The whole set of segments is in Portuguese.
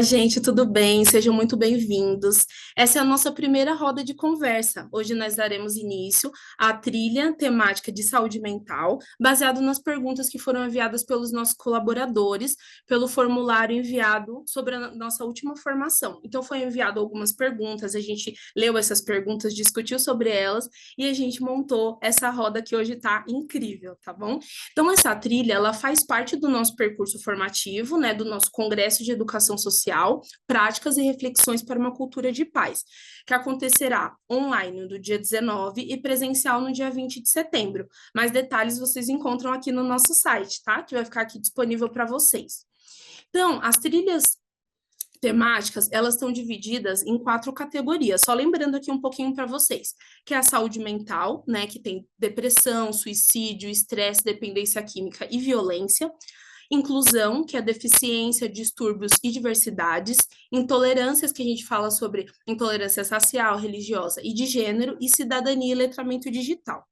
Olá, gente, tudo bem? Sejam muito bem-vindos. Essa é a nossa primeira roda de conversa. Hoje nós daremos início à trilha temática de saúde mental, baseado nas perguntas que foram enviadas pelos nossos colaboradores, pelo formulário enviado sobre a nossa última formação. Então, foi enviado algumas perguntas, a gente leu essas perguntas, discutiu sobre elas e a gente montou essa roda que hoje está incrível, tá bom? Então, essa trilha, ela faz parte do nosso percurso formativo, né, do nosso Congresso de Educação Social, Práticas e Reflexões para uma Cultura de Paz, que acontecerá online no dia 19 e presencial no dia 20 de setembro. Mais detalhes vocês encontram aqui no nosso site, tá? Que vai ficar aqui disponível para vocês. Então, as trilhas temáticas, elas estão divididas em 4 categorias. Só lembrando aqui um pouquinho para vocês, que é a saúde mental, né, que tem depressão, suicídio, estresse, dependência química e violência. Inclusão, que é deficiência, distúrbios e diversidades. Intolerâncias, que a gente fala sobre intolerância racial, religiosa e de gênero. E cidadania e letramento digital.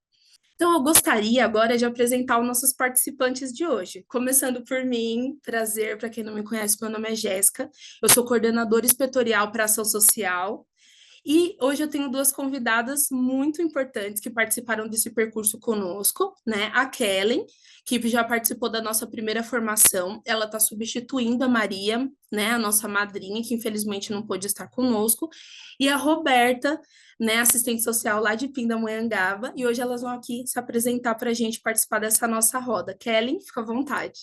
Então, eu gostaria agora de apresentar os nossos participantes de hoje. Começando por mim, prazer, para quem não me conhece, meu nome é Jéssica, eu sou coordenadora inspetorial para ação social, e hoje eu tenho 2 convidadas muito importantes que participaram desse percurso conosco, né? A Kellen, que já participou da nossa primeira formação, ela está substituindo a Maria, né? A nossa madrinha, que infelizmente não pôde estar conosco, e a Roberta, né? Assistente social lá de Pindamonhangaba, e hoje elas vão aqui se apresentar para a gente participar dessa nossa roda. Kellen, fica à vontade.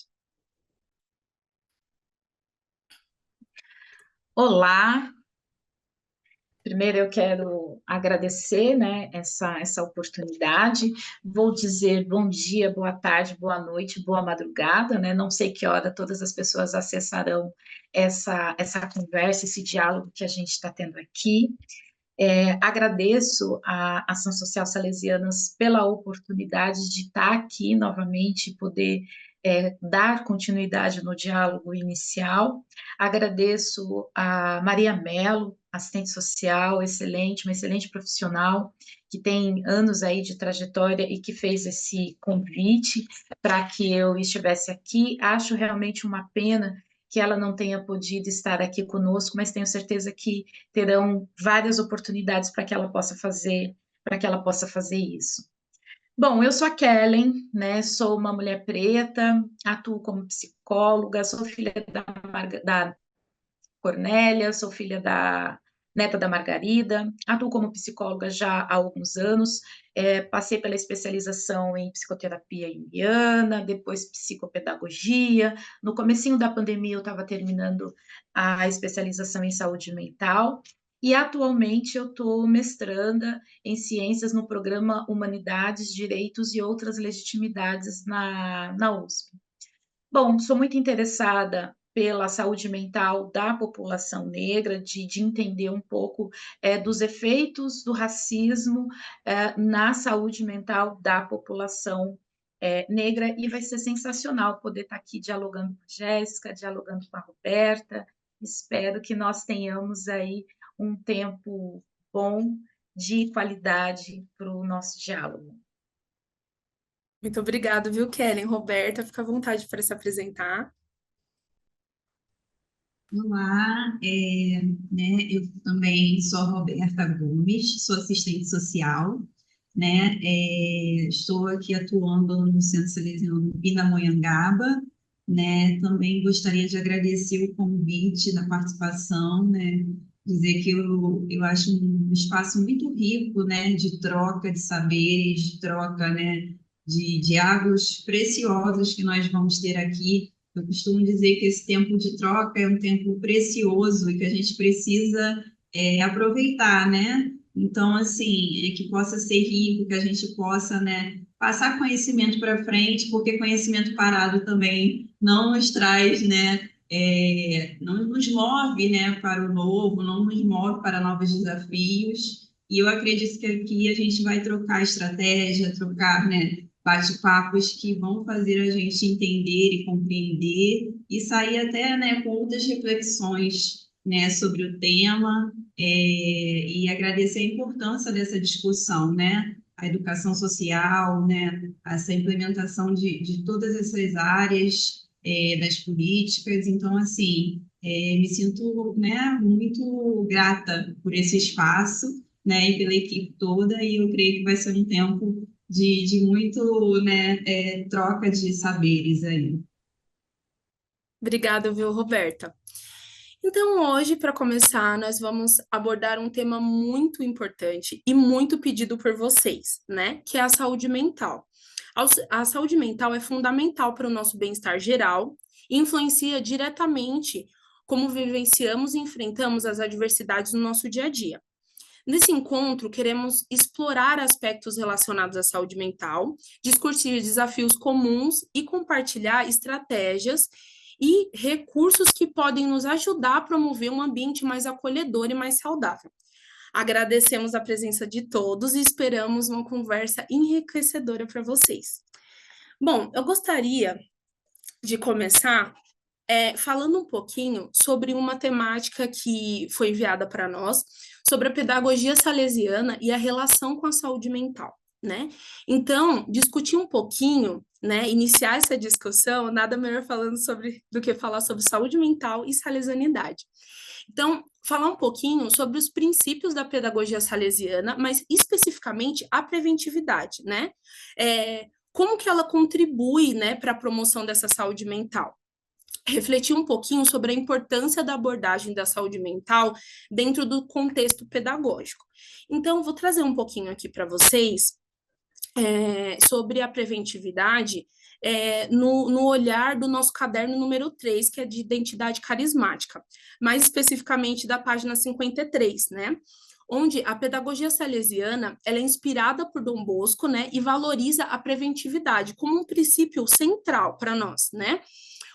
Olá, primeiro eu quero agradecer, né, essa oportunidade. Vou dizer bom dia, boa tarde, boa noite, boa madrugada, né? Não sei que hora todas as pessoas acessarão essa conversa, esse diálogo que a gente está tendo aqui. Agradeço à Ação Social Salesianas pela oportunidade de estar aqui novamente e poder dar continuidade no diálogo inicial. Agradeço a Maria Mello, assistente social, excelente, uma excelente profissional, que tem anos aí de trajetória e que fez esse convite para que eu estivesse aqui. Acho realmente uma pena que ela não tenha podido estar aqui conosco, mas tenho certeza que terão várias oportunidades para que ela possa fazer isso. Bom, eu sou a Kellen, né? Sou uma mulher preta, atuo como psicóloga, sou filha da Cornélia, sou filha da neta da Margarida, atuo como psicóloga já há alguns anos, passei pela especialização em psicoterapia junguiana, depois psicopedagogia, no comecinho da pandemia eu estava terminando a especialização em saúde mental, e atualmente eu estou mestranda em ciências no programa Humanidades, Direitos e Outras Legitimidades na USP. Bom, sou muito interessada pela saúde mental da população negra, de entender um pouco dos efeitos do racismo na saúde mental da população negra, e vai ser sensacional poder estar aqui dialogando com a Jéssica, dialogando com a Roberta. Espero que nós tenhamos aí um tempo bom de qualidade para o nosso diálogo. Muito obrigada, viu, Kellen? Roberta, fica à vontade para se apresentar. Olá, né, eu também sou a Roberta Gomes, sou assistente social, né, estou aqui atuando no Centro Salesiano Pindamonhangaba, né, também gostaria de agradecer o convite da participação, né, dizer que eu acho um espaço muito rico, né, de troca de saberes, de troca, né, de diálogos preciosos que nós vamos ter aqui. Eu costumo dizer que esse tempo de troca é um tempo precioso e que a gente precisa aproveitar, né? Então, assim, que possa ser rico, que a gente possa, né, passar conhecimento para frente, porque conhecimento parado também não nos traz, né, não nos move, né, para o novo, não nos move para novos desafios. E eu acredito que aqui a gente vai trocar estratégia, trocar, né, bate-papos que vão fazer a gente entender e compreender e sair até, né, com outras reflexões, né, sobre o tema, e agradecer a importância dessa discussão, né, a educação social, né, essa implementação de todas essas áreas das políticas. Então, assim, Me sinto, né, muito grata por esse espaço, né, e pela equipe toda, e eu creio que vai ser um tempo de muito, né, troca de saberes aí. Obrigada, viu, Roberta? Então, hoje, para começar, nós vamos abordar um tema muito importante e muito pedido por vocês, né? Que é a saúde mental. A saúde mental é fundamental para o nosso bem-estar geral e influencia diretamente como vivenciamos e enfrentamos as adversidades no nosso dia a dia. Nesse encontro, queremos explorar aspectos relacionados à saúde mental, discutir desafios comuns e compartilhar estratégias e recursos que podem nos ajudar a promover um ambiente mais acolhedor e mais saudável. Agradecemos a presença de todos e esperamos uma conversa enriquecedora para vocês. Bom, eu gostaria de começar falando um pouquinho sobre uma temática que foi enviada para nós, sobre a pedagogia salesiana e a relação com a saúde mental, né? Então, discutir um pouquinho, né, iniciar essa discussão, nada melhor falando sobre do que falar sobre saúde mental e salesianidade. Então, falar um pouquinho sobre os princípios da pedagogia salesiana, mas especificamente a preventividade, né? Como que ela contribui, né, para a promoção dessa saúde mental? Refletir um pouquinho sobre a importância da abordagem da saúde mental dentro do contexto pedagógico. Então, vou trazer um pouquinho aqui para vocês sobre a preventividade no olhar do nosso caderno número 3, que é de identidade carismática, mais especificamente da página 53, né? Onde a pedagogia salesiana ela é inspirada por Dom Bosco, né? E valoriza a preventividade como um princípio central para nós, né?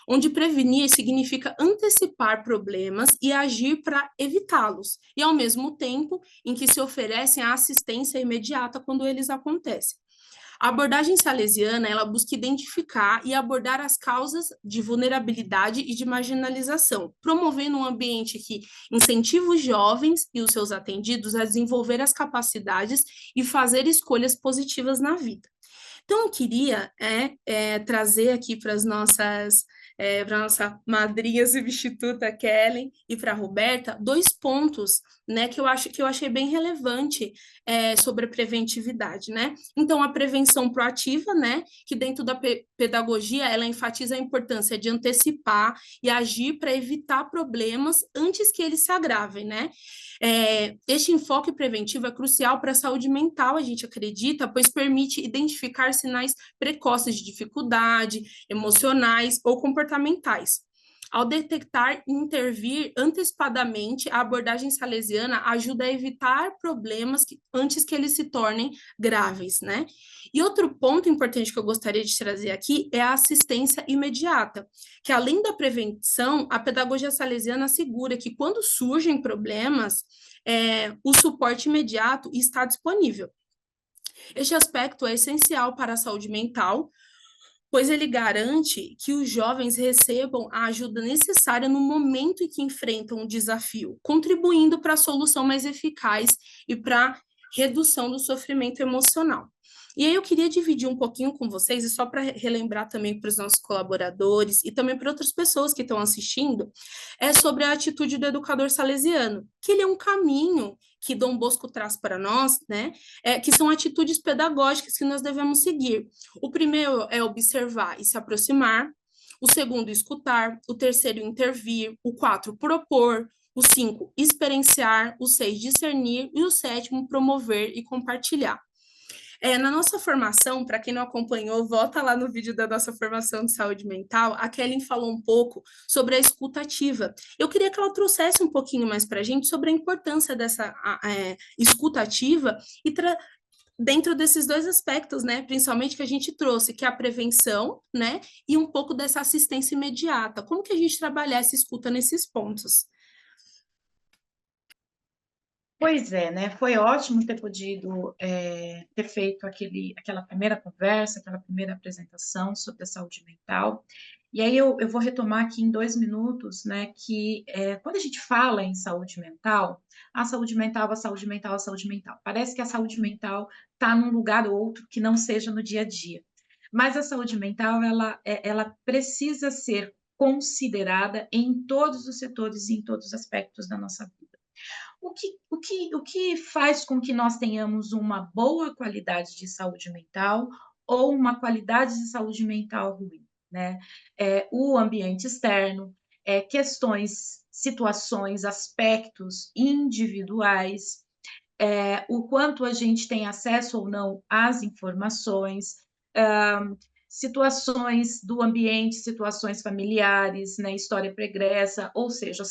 Onde prevenir significa antecipar problemas e agir para evitá-los, e ao mesmo tempo em que se oferecem a assistência imediata quando eles acontecem. A abordagem salesiana, ela busca identificar e abordar as causas de vulnerabilidade e de marginalização, promovendo um ambiente que incentiva os jovens e os seus atendidos a desenvolver as capacidades e fazer escolhas positivas na vida. Então, eu queria trazer aqui para as nossas para a nossa madrinha substituta Kellen e para a Roberta, dois pontos, né, que eu achei bem relevante sobre a preventividade, né? Então, a prevenção proativa, né, que dentro da pedagogia ela enfatiza a importância de antecipar e agir para evitar problemas antes que eles se agravem, né? Este enfoque preventivo é crucial para a saúde mental, a gente acredita, pois permite identificar sinais precoces de dificuldade, emocionais ou comportamentais. Ao detectar e intervir antecipadamente, a abordagem salesiana ajuda a evitar problemas antes que eles se tornem graves, né? E outro ponto importante que eu gostaria de trazer aqui é a assistência imediata, que além da prevenção, a pedagogia salesiana assegura que quando surgem problemas, o suporte imediato está disponível. Este aspecto é essencial para a saúde mental, pois ele garante que os jovens recebam a ajuda necessária no momento em que enfrentam um desafio, contribuindo para a solução mais eficaz e para a redução do sofrimento emocional. E aí eu queria dividir um pouquinho com vocês, e só para relembrar também para os nossos colaboradores e também para outras pessoas que estão assistindo, sobre a atitude do educador salesiano, que ele é um caminho que Dom Bosco traz para nós, né, que são atitudes pedagógicas que nós devemos seguir. O primeiro é observar e se aproximar, o segundo, escutar, o terceiro, intervir, o 4, propor, o 5, experienciar, o 6, discernir e o 7, promover e compartilhar. Na nossa formação, para quem não acompanhou, volta lá no vídeo da nossa formação de saúde mental, a Kellen falou um pouco sobre a escuta ativa. Eu queria que ela trouxesse um pouquinho mais para a gente sobre a importância dessa escuta ativa e dentro desses dois aspectos, né, principalmente que a gente trouxe, que é a prevenção, né, e um pouco dessa assistência imediata. Como que a gente trabalha essa escuta nesses pontos? Pois é, né? Foi ótimo ter podido ter feito aquela primeira conversa, aquela primeira apresentação sobre a saúde mental. E aí eu vou retomar aqui em 2 minutos, né? Que quando a gente fala em saúde mental, a saúde mental, a saúde mental, a saúde mental. Parece que a saúde mental está num lugar ou outro que não seja no dia a dia. Mas a saúde mental, ela precisa ser considerada em todos os setores e em todos os aspectos da nossa vida. O que faz com que nós tenhamos uma boa qualidade de saúde mental ou uma qualidade de saúde mental ruim, né? O ambiente externo, questões, situações, aspectos individuais, o quanto a gente tem acesso ou não às informações, situações do ambiente, situações familiares, né, história pregressa, ou seja,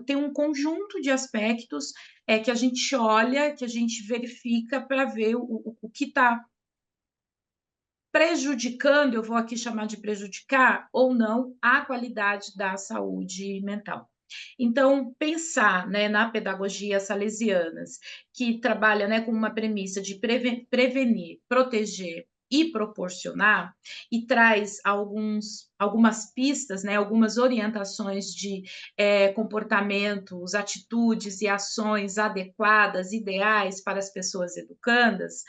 tem um conjunto de aspectos que a gente olha, que a gente verifica para ver o que está prejudicando, eu vou aqui chamar de prejudicar ou não, a qualidade da saúde mental. Então, pensar, né, na pedagogia salesianas, que trabalha, né, com uma premissa de prevenir, proteger e proporcionar, e traz algumas pistas, né, algumas orientações de comportamentos, atitudes e ações adequadas, ideais para as pessoas educandas,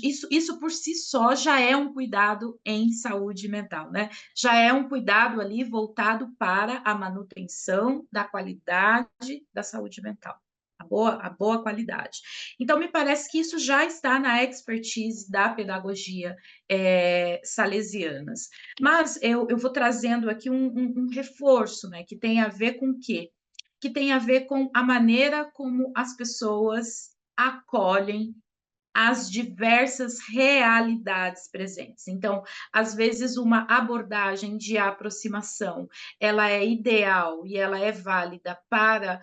isso por si só já é um cuidado em saúde mental, né? Já é um cuidado ali voltado para a manutenção da qualidade da saúde mental, a boa qualidade. Então, me parece que isso já está na expertise da pedagogia salesianas. Mas eu vou trazendo aqui um reforço, né? Que tem a ver com o quê? Que tem a ver com a maneira como as pessoas acolhem as diversas realidades presentes. Então, às vezes, uma abordagem de aproximação, ela é ideal e ela é válida para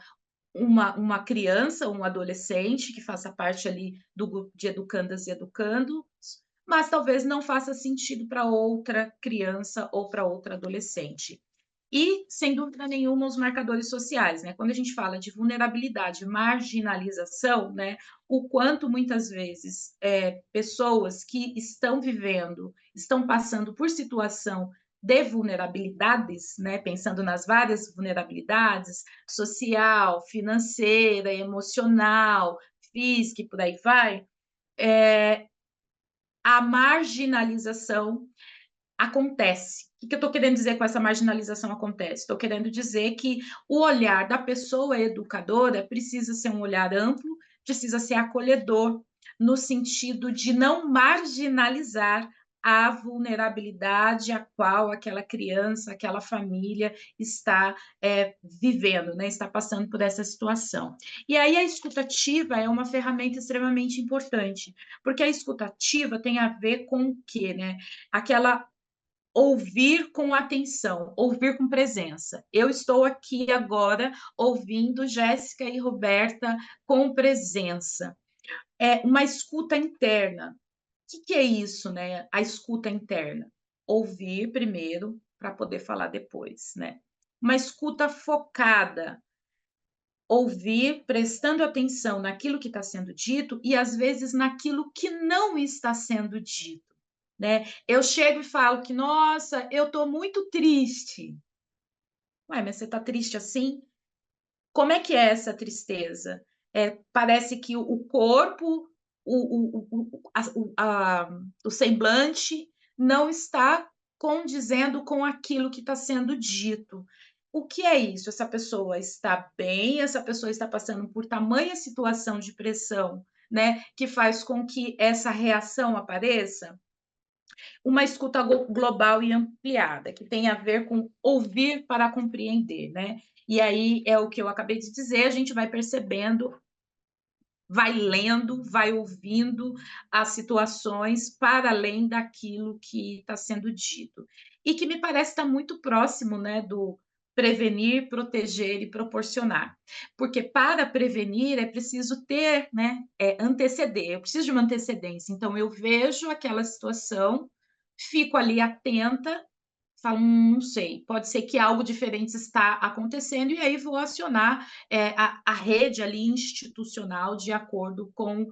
uma criança, um adolescente que faça parte ali do grupo de educandas e educandos, mas talvez não faça sentido para outra criança ou para outra adolescente. E, sem dúvida nenhuma, os marcadores sociais, né? Quando a gente fala de vulnerabilidade, marginalização, né? O quanto muitas vezes pessoas que estão vivendo, estão passando por situação de vulnerabilidades, né? Pensando nas várias vulnerabilidades, social, financeira, emocional, física e por aí vai, a marginalização acontece. O que eu estou querendo dizer com essa marginalização acontece? Estou querendo dizer que o olhar da pessoa educadora precisa ser um olhar amplo, precisa ser acolhedor, no sentido de não marginalizar a vulnerabilidade a qual aquela criança, aquela família está vivendo, né? Está passando por essa situação. E aí a escutativa é uma ferramenta extremamente importante, porque a escutativa tem a ver com o quê, né? Aquela ouvir com atenção, ouvir com presença. Eu estou aqui agora ouvindo Jéssica e Roberta com presença. É uma escuta interna. O que é isso, né? A escuta interna. Ouvir primeiro para poder falar depois, né? Uma escuta focada. Ouvir, prestando atenção naquilo que está sendo dito e, às vezes, naquilo que não está sendo dito. Né? Eu chego e falo que, nossa, eu estou muito triste. Ué, mas você está triste assim? Como é que é essa tristeza? Parece que o corpo, o semblante não está condizendo com aquilo que está sendo dito. O que é isso? Essa pessoa está bem, essa pessoa está passando por tamanha situação de pressão, né, que faz com que essa reação apareça? Uma escuta global e ampliada, que tem a ver com ouvir para compreender, né? E aí é o que eu acabei de dizer, a gente vai percebendo, vai lendo, vai ouvindo as situações para além daquilo que está sendo dito. E que me parece estar muito próximo, né, do prevenir, proteger e proporcionar. Porque para prevenir é preciso ter, né, anteceder, eu preciso de uma antecedência. Então, eu vejo aquela situação, fico ali atenta, falo, não sei, pode ser que algo diferente está acontecendo, e aí vou acionar a rede ali institucional de acordo com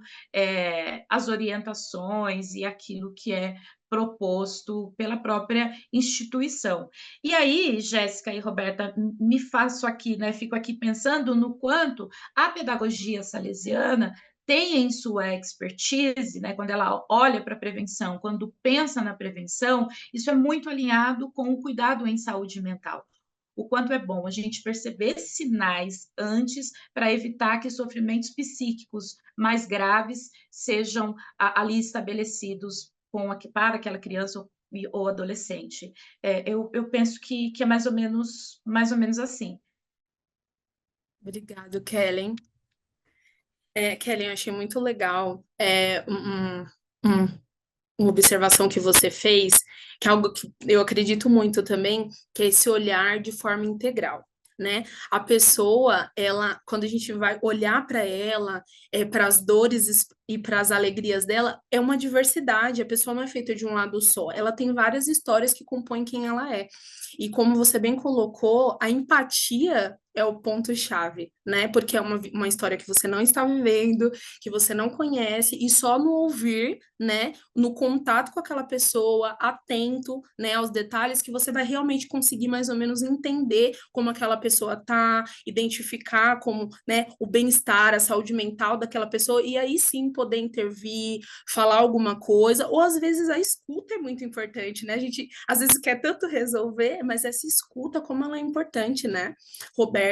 as orientações e aquilo que é proposto pela própria instituição. E aí, Jéssica e Roberta, me faço aqui, né? Fico aqui pensando no quanto a pedagogia salesiana tem em sua expertise, né, quando ela olha para a prevenção, quando pensa na prevenção, isso é muito alinhado com o cuidado em saúde mental. O quanto é bom a gente perceber sinais antes para evitar que sofrimentos psíquicos mais graves sejam ali estabelecidos para aquela criança ou adolescente. Eu penso que é mais ou menos assim. Obrigado, Kellen. Kellen, eu achei muito legal um- uma observação que você fez, que é algo que eu acredito muito também, que é esse olhar de forma integral, né? A pessoa, ela, quando a gente vai olhar para ela, para as dores e para as alegrias dela, é uma diversidade. A pessoa não é feita de um lado só. Ela tem várias histórias que compõem quem ela é. E como você bem colocou, a empatia é o ponto-chave, né? Porque é uma história que você não está vivendo, que você não conhece, e só no ouvir, né, no contato com aquela pessoa, atento, né, aos detalhes, que você vai realmente conseguir mais ou menos entender como aquela pessoa tá, identificar como, né, o bem-estar, a saúde mental daquela pessoa, e aí sim poder intervir, falar alguma coisa, ou às vezes a escuta é muito importante, né? A gente às vezes quer tanto resolver, mas essa escuta, como ela é importante, né? Roberta?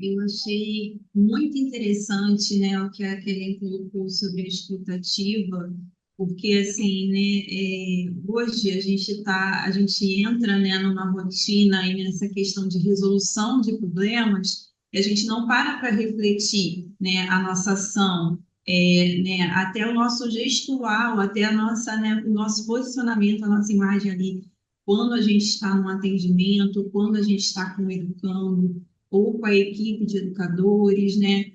Eu achei muito interessante, né, o que a Kellen colocou sobre a escutativa, porque assim, né, hoje a gente entra, né, numa rotina e nessa questão de resolução de problemas, e a gente não para refletir, né, a nossa ação, né, até o nosso gestual, até a nossa, né, o nosso posicionamento, a nossa imagem ali, quando a gente está num atendimento, quando a gente está com o educando ou com a equipe de educadores, né?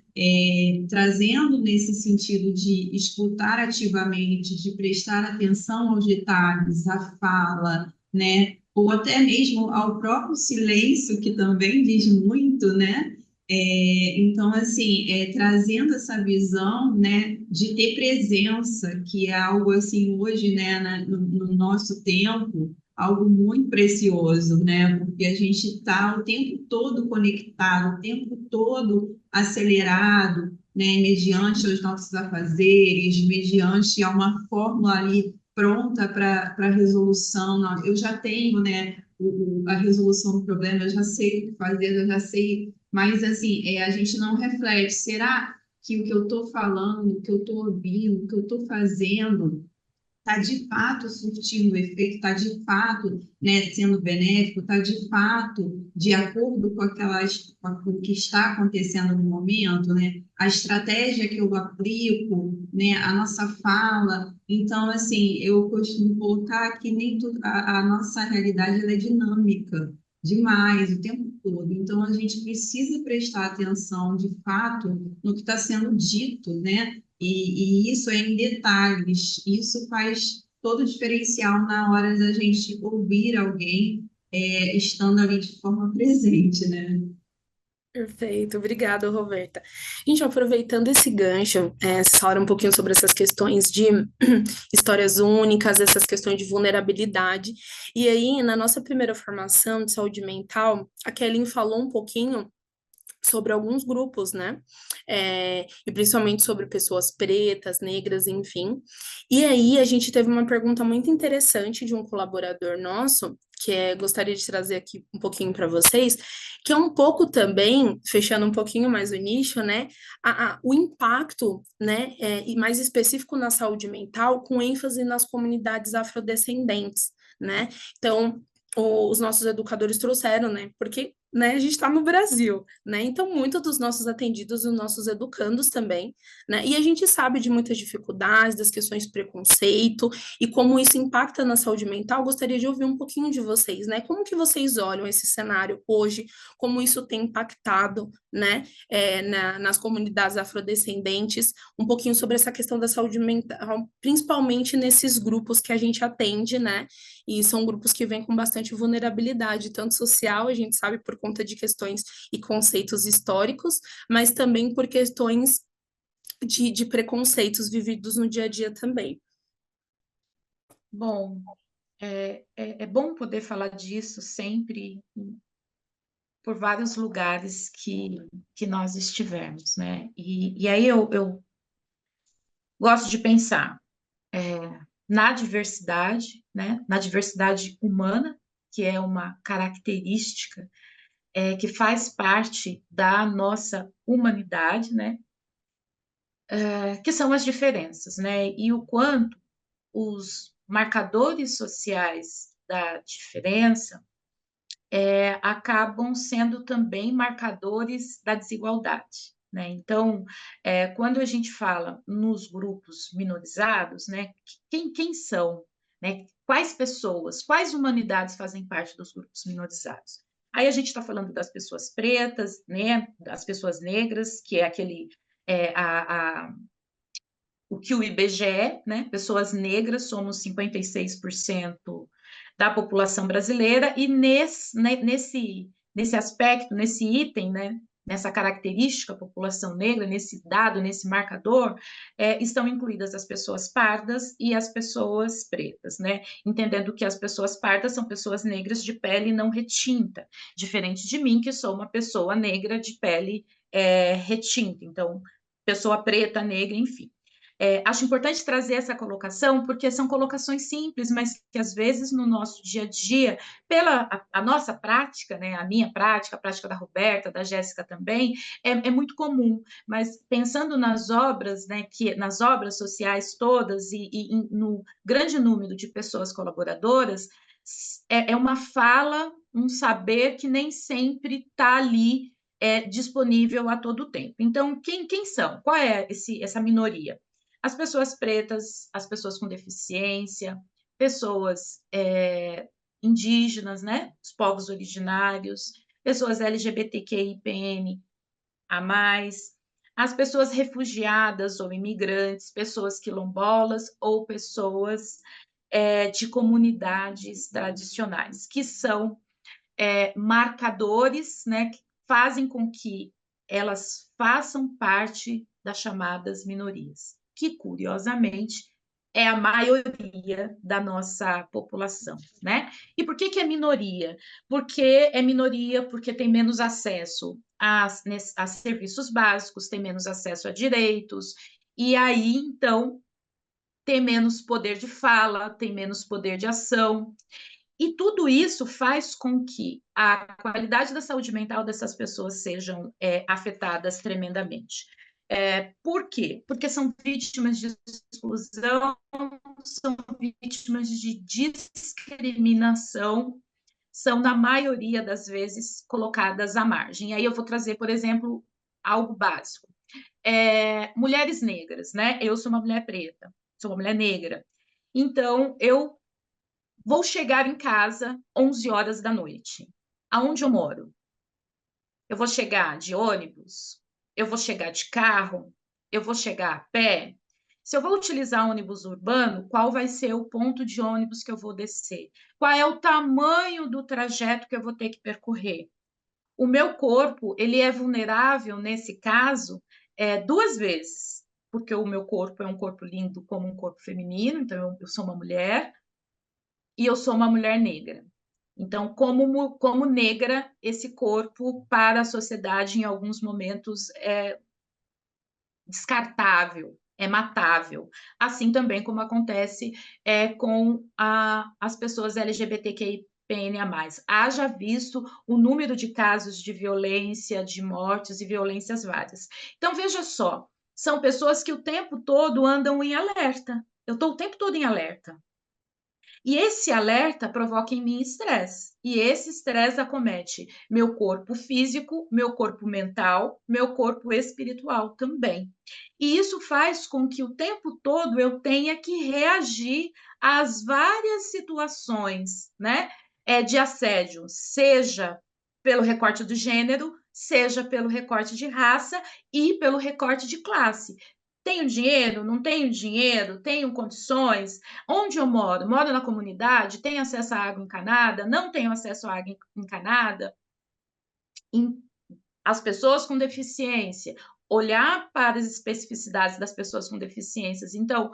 Trazendo nesse sentido de escutar ativamente, de prestar atenção aos detalhes, à fala, né? Ou até mesmo ao próprio silêncio, que também diz muito, né? Então, assim, trazendo essa visão, né, de ter presença, que é algo assim hoje, né, no nosso tempo, algo muito precioso, né? Porque a gente está o tempo todo conectado, o tempo todo acelerado, né? Mediante os nossos afazeres, mediante uma fórmula ali pronta para resolução. Eu já tenho, né? A resolução do problema, eu já sei o que fazer, eu já sei, mas assim, a gente não reflete. Será que o que eu estou falando, o que eu estou ouvindo, o que eu estou fazendo está de fato surtindo efeito, está de fato, né, sendo benéfico, está de fato de acordo com o que está acontecendo no momento, né? A estratégia que eu aplico, né, a nossa fala. Então, assim, eu costumo colocar que nem tudo, a nossa realidade ela é dinâmica demais o tempo todo. Então, a gente precisa prestar atenção, de fato, no que está sendo dito, né? E isso é em detalhes, isso faz todo o diferencial na hora da gente ouvir alguém estando ali de forma presente, né? Perfeito, obrigada, Roberta. Gente, aproveitando esse gancho, essa hora um pouquinho sobre essas questões de histórias únicas, essas questões de vulnerabilidade. E aí, na nossa primeira formação de saúde mental, a Kelly falou um pouquinho sobre alguns grupos, né? E principalmente sobre pessoas pretas, negras, enfim. E aí a gente teve uma pergunta muito interessante de um colaborador nosso, que gostaria de trazer aqui um pouquinho para vocês, que é um pouco também, fechando um pouquinho mais o nicho, né? O impacto, né? E mais específico na saúde mental, com ênfase nas comunidades afrodescendentes, né? Então, os nossos educadores trouxeram, né? Porque, né, a gente está no Brasil, né? Então, muitos dos nossos atendidos, os nossos educandos também, né? E a gente sabe de muitas dificuldades, das questões de preconceito e como isso impacta na saúde mental. Gostaria de ouvir um pouquinho de vocês, né? Como que vocês olham esse cenário hoje? Como isso tem impactado, né? Nas comunidades afrodescendentes? Um pouquinho sobre essa questão da saúde mental, principalmente nesses grupos que a gente atende, né? E são grupos que vêm com bastante vulnerabilidade, tanto social, a gente sabe por conta de questões e conceitos históricos, mas também por questões de preconceitos vividos no dia a dia também. Bom, é bom poder falar disso sempre, por vários lugares que nós estivermos, né? E aí eu gosto de pensar na diversidade, né? Na diversidade humana, que é uma característica que faz parte da nossa humanidade, né? Que são as diferenças, né? E o quanto os marcadores sociais da diferença acabam sendo também marcadores da desigualdade, né? Então, quando a gente fala nos grupos minorizados, né, quem são, né? Quais pessoas, quais humanidades fazem parte dos grupos minorizados? Aí a gente está falando das pessoas pretas, né, das pessoas negras, que é aquele o que o IBGE, né, pessoas negras, somos 56% da população brasileira, e nesse aspecto, nesse item, né, nessa característica, população negra, nesse dado, nesse marcador, estão incluídas as pessoas pardas e as pessoas pretas, né, entendendo que as pessoas pardas são pessoas negras de pele não retinta, diferente de mim, que sou uma pessoa negra de pele retinta, então, pessoa preta, negra, enfim. Acho importante trazer essa colocação, porque são colocações simples, mas que às vezes no nosso dia a dia, pela a nossa prática, né, a minha prática, a prática da Roberta, da Jéssica também, é muito comum. Mas pensando nas obras, né, nas obras sociais todas e no grande número de pessoas colaboradoras, é uma fala, um saber que nem sempre está ali disponível a todo tempo. Então, quem são? Qual é essa minoria? As pessoas pretas, as pessoas com deficiência, pessoas indígenas, né? Os povos originários, pessoas LGBTQIPN a mais, as pessoas refugiadas ou imigrantes, pessoas quilombolas ou pessoas de comunidades tradicionais, que são marcadores, né, que fazem com que elas façam parte das chamadas minorias, que, curiosamente, é a maioria da nossa população, né? E por que é minoria? Porque é minoria porque tem menos acesso a serviços básicos, tem menos acesso a direitos, e aí, então, tem menos poder de fala, tem menos poder de ação. E tudo isso faz com que a qualidade da saúde mental dessas pessoas sejam afetadas tremendamente. Por quê? Porque são vítimas de exclusão, são vítimas de discriminação, são, na maioria das vezes, colocadas à margem. E aí eu vou trazer, por exemplo, algo básico. Mulheres negras, né? Eu sou uma mulher preta, sou uma mulher negra. Então, eu vou chegar em casa 11 horas da noite. Aonde eu moro? Eu vou chegar de ônibus? Eu vou chegar de carro? Eu vou chegar a pé? Se eu vou utilizar ônibus urbano, qual vai ser o ponto de ônibus que eu vou descer? Qual é o tamanho do trajeto que eu vou ter que percorrer? O meu corpo, ele é vulnerável nesse caso duas vezes, porque o meu corpo é um corpo lindo como um corpo feminino, então eu sou uma mulher, e eu sou uma mulher negra. Então, como negra, esse corpo para a sociedade, em alguns momentos, é descartável, é matável. Assim também como acontece com as pessoas LGBTQIA+. Haja visto o número de casos de violência, de mortes e violências várias. Então, veja só, são pessoas que o tempo todo andam em alerta. Eu estou o tempo todo em alerta. E esse alerta provoca em mim estresse. E esse estresse acomete meu corpo físico, meu corpo mental, meu corpo espiritual também. E isso faz com que o tempo todo eu tenha que reagir às várias situações, né, de assédio, seja pelo recorte do gênero, seja pelo recorte de raça e pelo recorte de classe. Tenho dinheiro? Não tenho dinheiro? Tenho condições? Onde eu moro? Moro na comunidade? Tenho acesso à água encanada? Não tenho acesso à água encanada? As pessoas com deficiência, olhar para as especificidades das pessoas com deficiências. Então,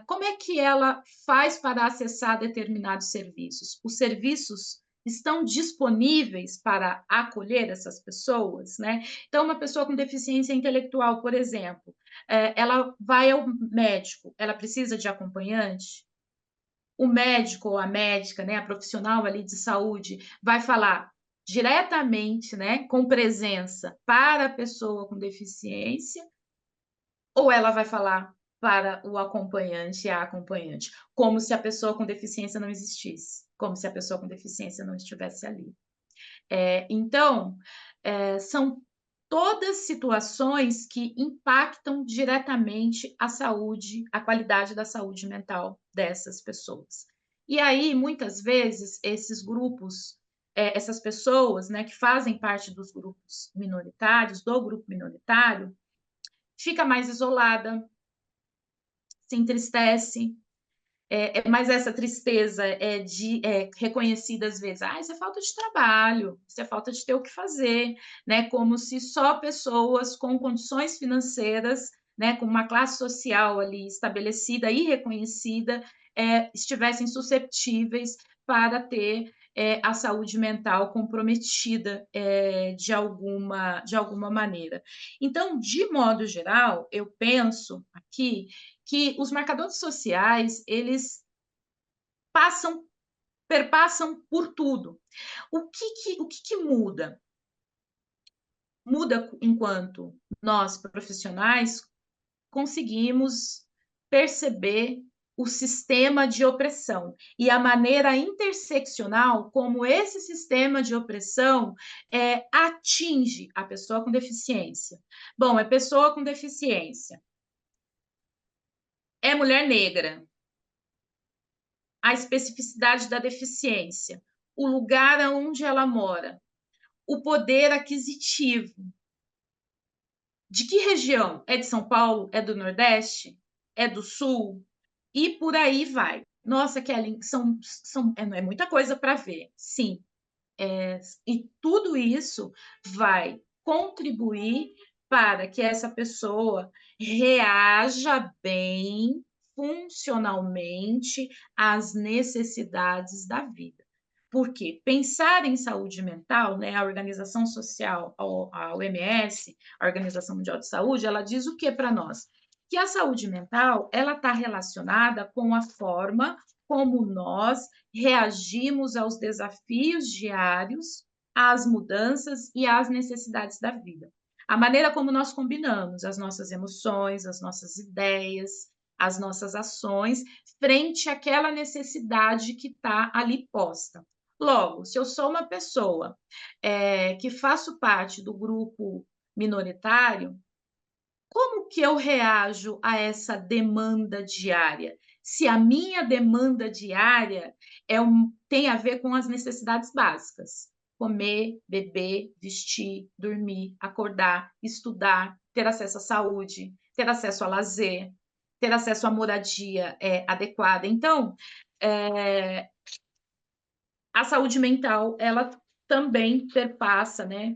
como é que ela faz para acessar determinados serviços? Os serviços estão disponíveis para acolher essas pessoas, né? Então, uma pessoa com deficiência intelectual, por exemplo, ela vai ao médico, ela precisa de acompanhante? O médico ou a médica, né, a profissional ali de saúde, vai falar diretamente, né, com presença para a pessoa com deficiência, ou ela vai falar para o acompanhante e a acompanhante, como se a pessoa com deficiência não existisse, como se a pessoa com deficiência não estivesse ali. Então, são todas situações que impactam diretamente a saúde, a qualidade da saúde mental dessas pessoas. E aí, muitas vezes, esses grupos, essas pessoas, né, que fazem parte dos grupos minoritários, do grupo minoritário, fica mais isolada, se entristece, mas essa tristeza é reconhecida às vezes, isso é falta de trabalho, isso é falta de ter o que fazer, né? Como se só pessoas com condições financeiras, né, com uma classe social ali estabelecida e reconhecida, estivessem susceptíveis para ter a saúde mental comprometida de alguma maneira. Então, de modo geral, eu penso aqui que os marcadores sociais, eles perpassam por tudo. O que muda? Muda enquanto nós, profissionais, conseguimos perceber o sistema de opressão e a maneira interseccional como esse sistema de opressão atinge a pessoa com deficiência. Bom, é pessoa com deficiência, é mulher negra, a especificidade da deficiência, o lugar onde ela mora, o poder aquisitivo. De que região? É de São Paulo? É do Nordeste? É do Sul? E por aí vai. Nossa, Kelly, é muita coisa para ver, sim. E tudo isso vai contribuir para que essa pessoa reaja bem, funcionalmente, às necessidades da vida. Porque pensar em saúde mental, né, a Organização Social, a OMS, a Organização Mundial de Saúde, ela diz o que para nós? Que a saúde mental ela está relacionada com a forma como nós reagimos aos desafios diários, às mudanças e às necessidades da vida. A maneira como nós combinamos as nossas emoções, as nossas ideias, as nossas ações, frente àquela necessidade que está ali posta. Logo, se eu sou uma pessoa que faço parte do grupo minoritário, como que eu reajo a essa demanda diária? Se a minha demanda diária tem a ver com as necessidades básicas: comer, beber, vestir, dormir, acordar, estudar, ter acesso à saúde, ter acesso a lazer, ter acesso à moradia adequada. Então, a saúde mental, ela também perpassa, né,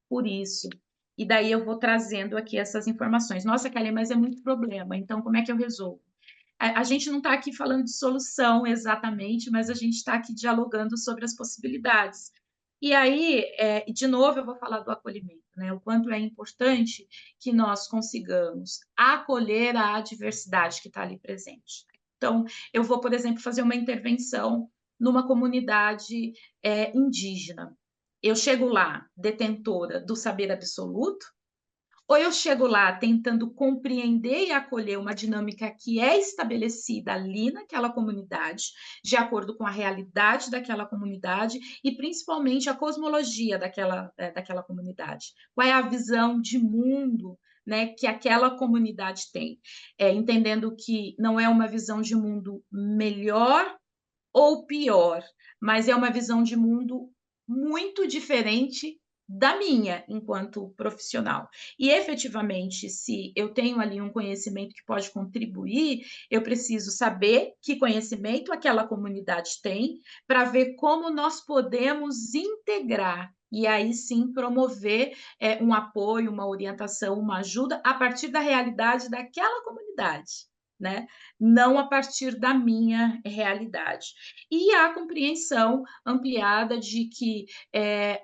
por isso. E daí eu vou trazendo aqui essas informações. Nossa, Kelly, mas é muito problema, então como é que eu resolvo? A gente não está aqui falando de solução exatamente, mas a gente está aqui dialogando sobre as possibilidades. E aí, de novo, eu vou falar do acolhimento, né? O quanto é importante que nós consigamos acolher a diversidade que está ali presente. Então, eu vou, por exemplo, fazer uma intervenção numa comunidade indígena. Eu chego lá detentora do saber absoluto, ou eu chego lá tentando compreender e acolher uma dinâmica que é estabelecida ali naquela comunidade, de acordo com a realidade daquela comunidade e principalmente a cosmologia daquela comunidade. Qual é a visão de mundo, né, que aquela comunidade tem? Entendendo que não é uma visão de mundo melhor ou pior, mas é uma visão de mundo muito diferente da minha enquanto profissional. E efetivamente, se eu tenho ali um conhecimento que pode contribuir, eu preciso saber que conhecimento aquela comunidade tem para ver como nós podemos integrar e aí sim promover um apoio, uma orientação, uma ajuda a partir da realidade daquela comunidade. né? Não a partir da minha realidade. E a compreensão ampliada de que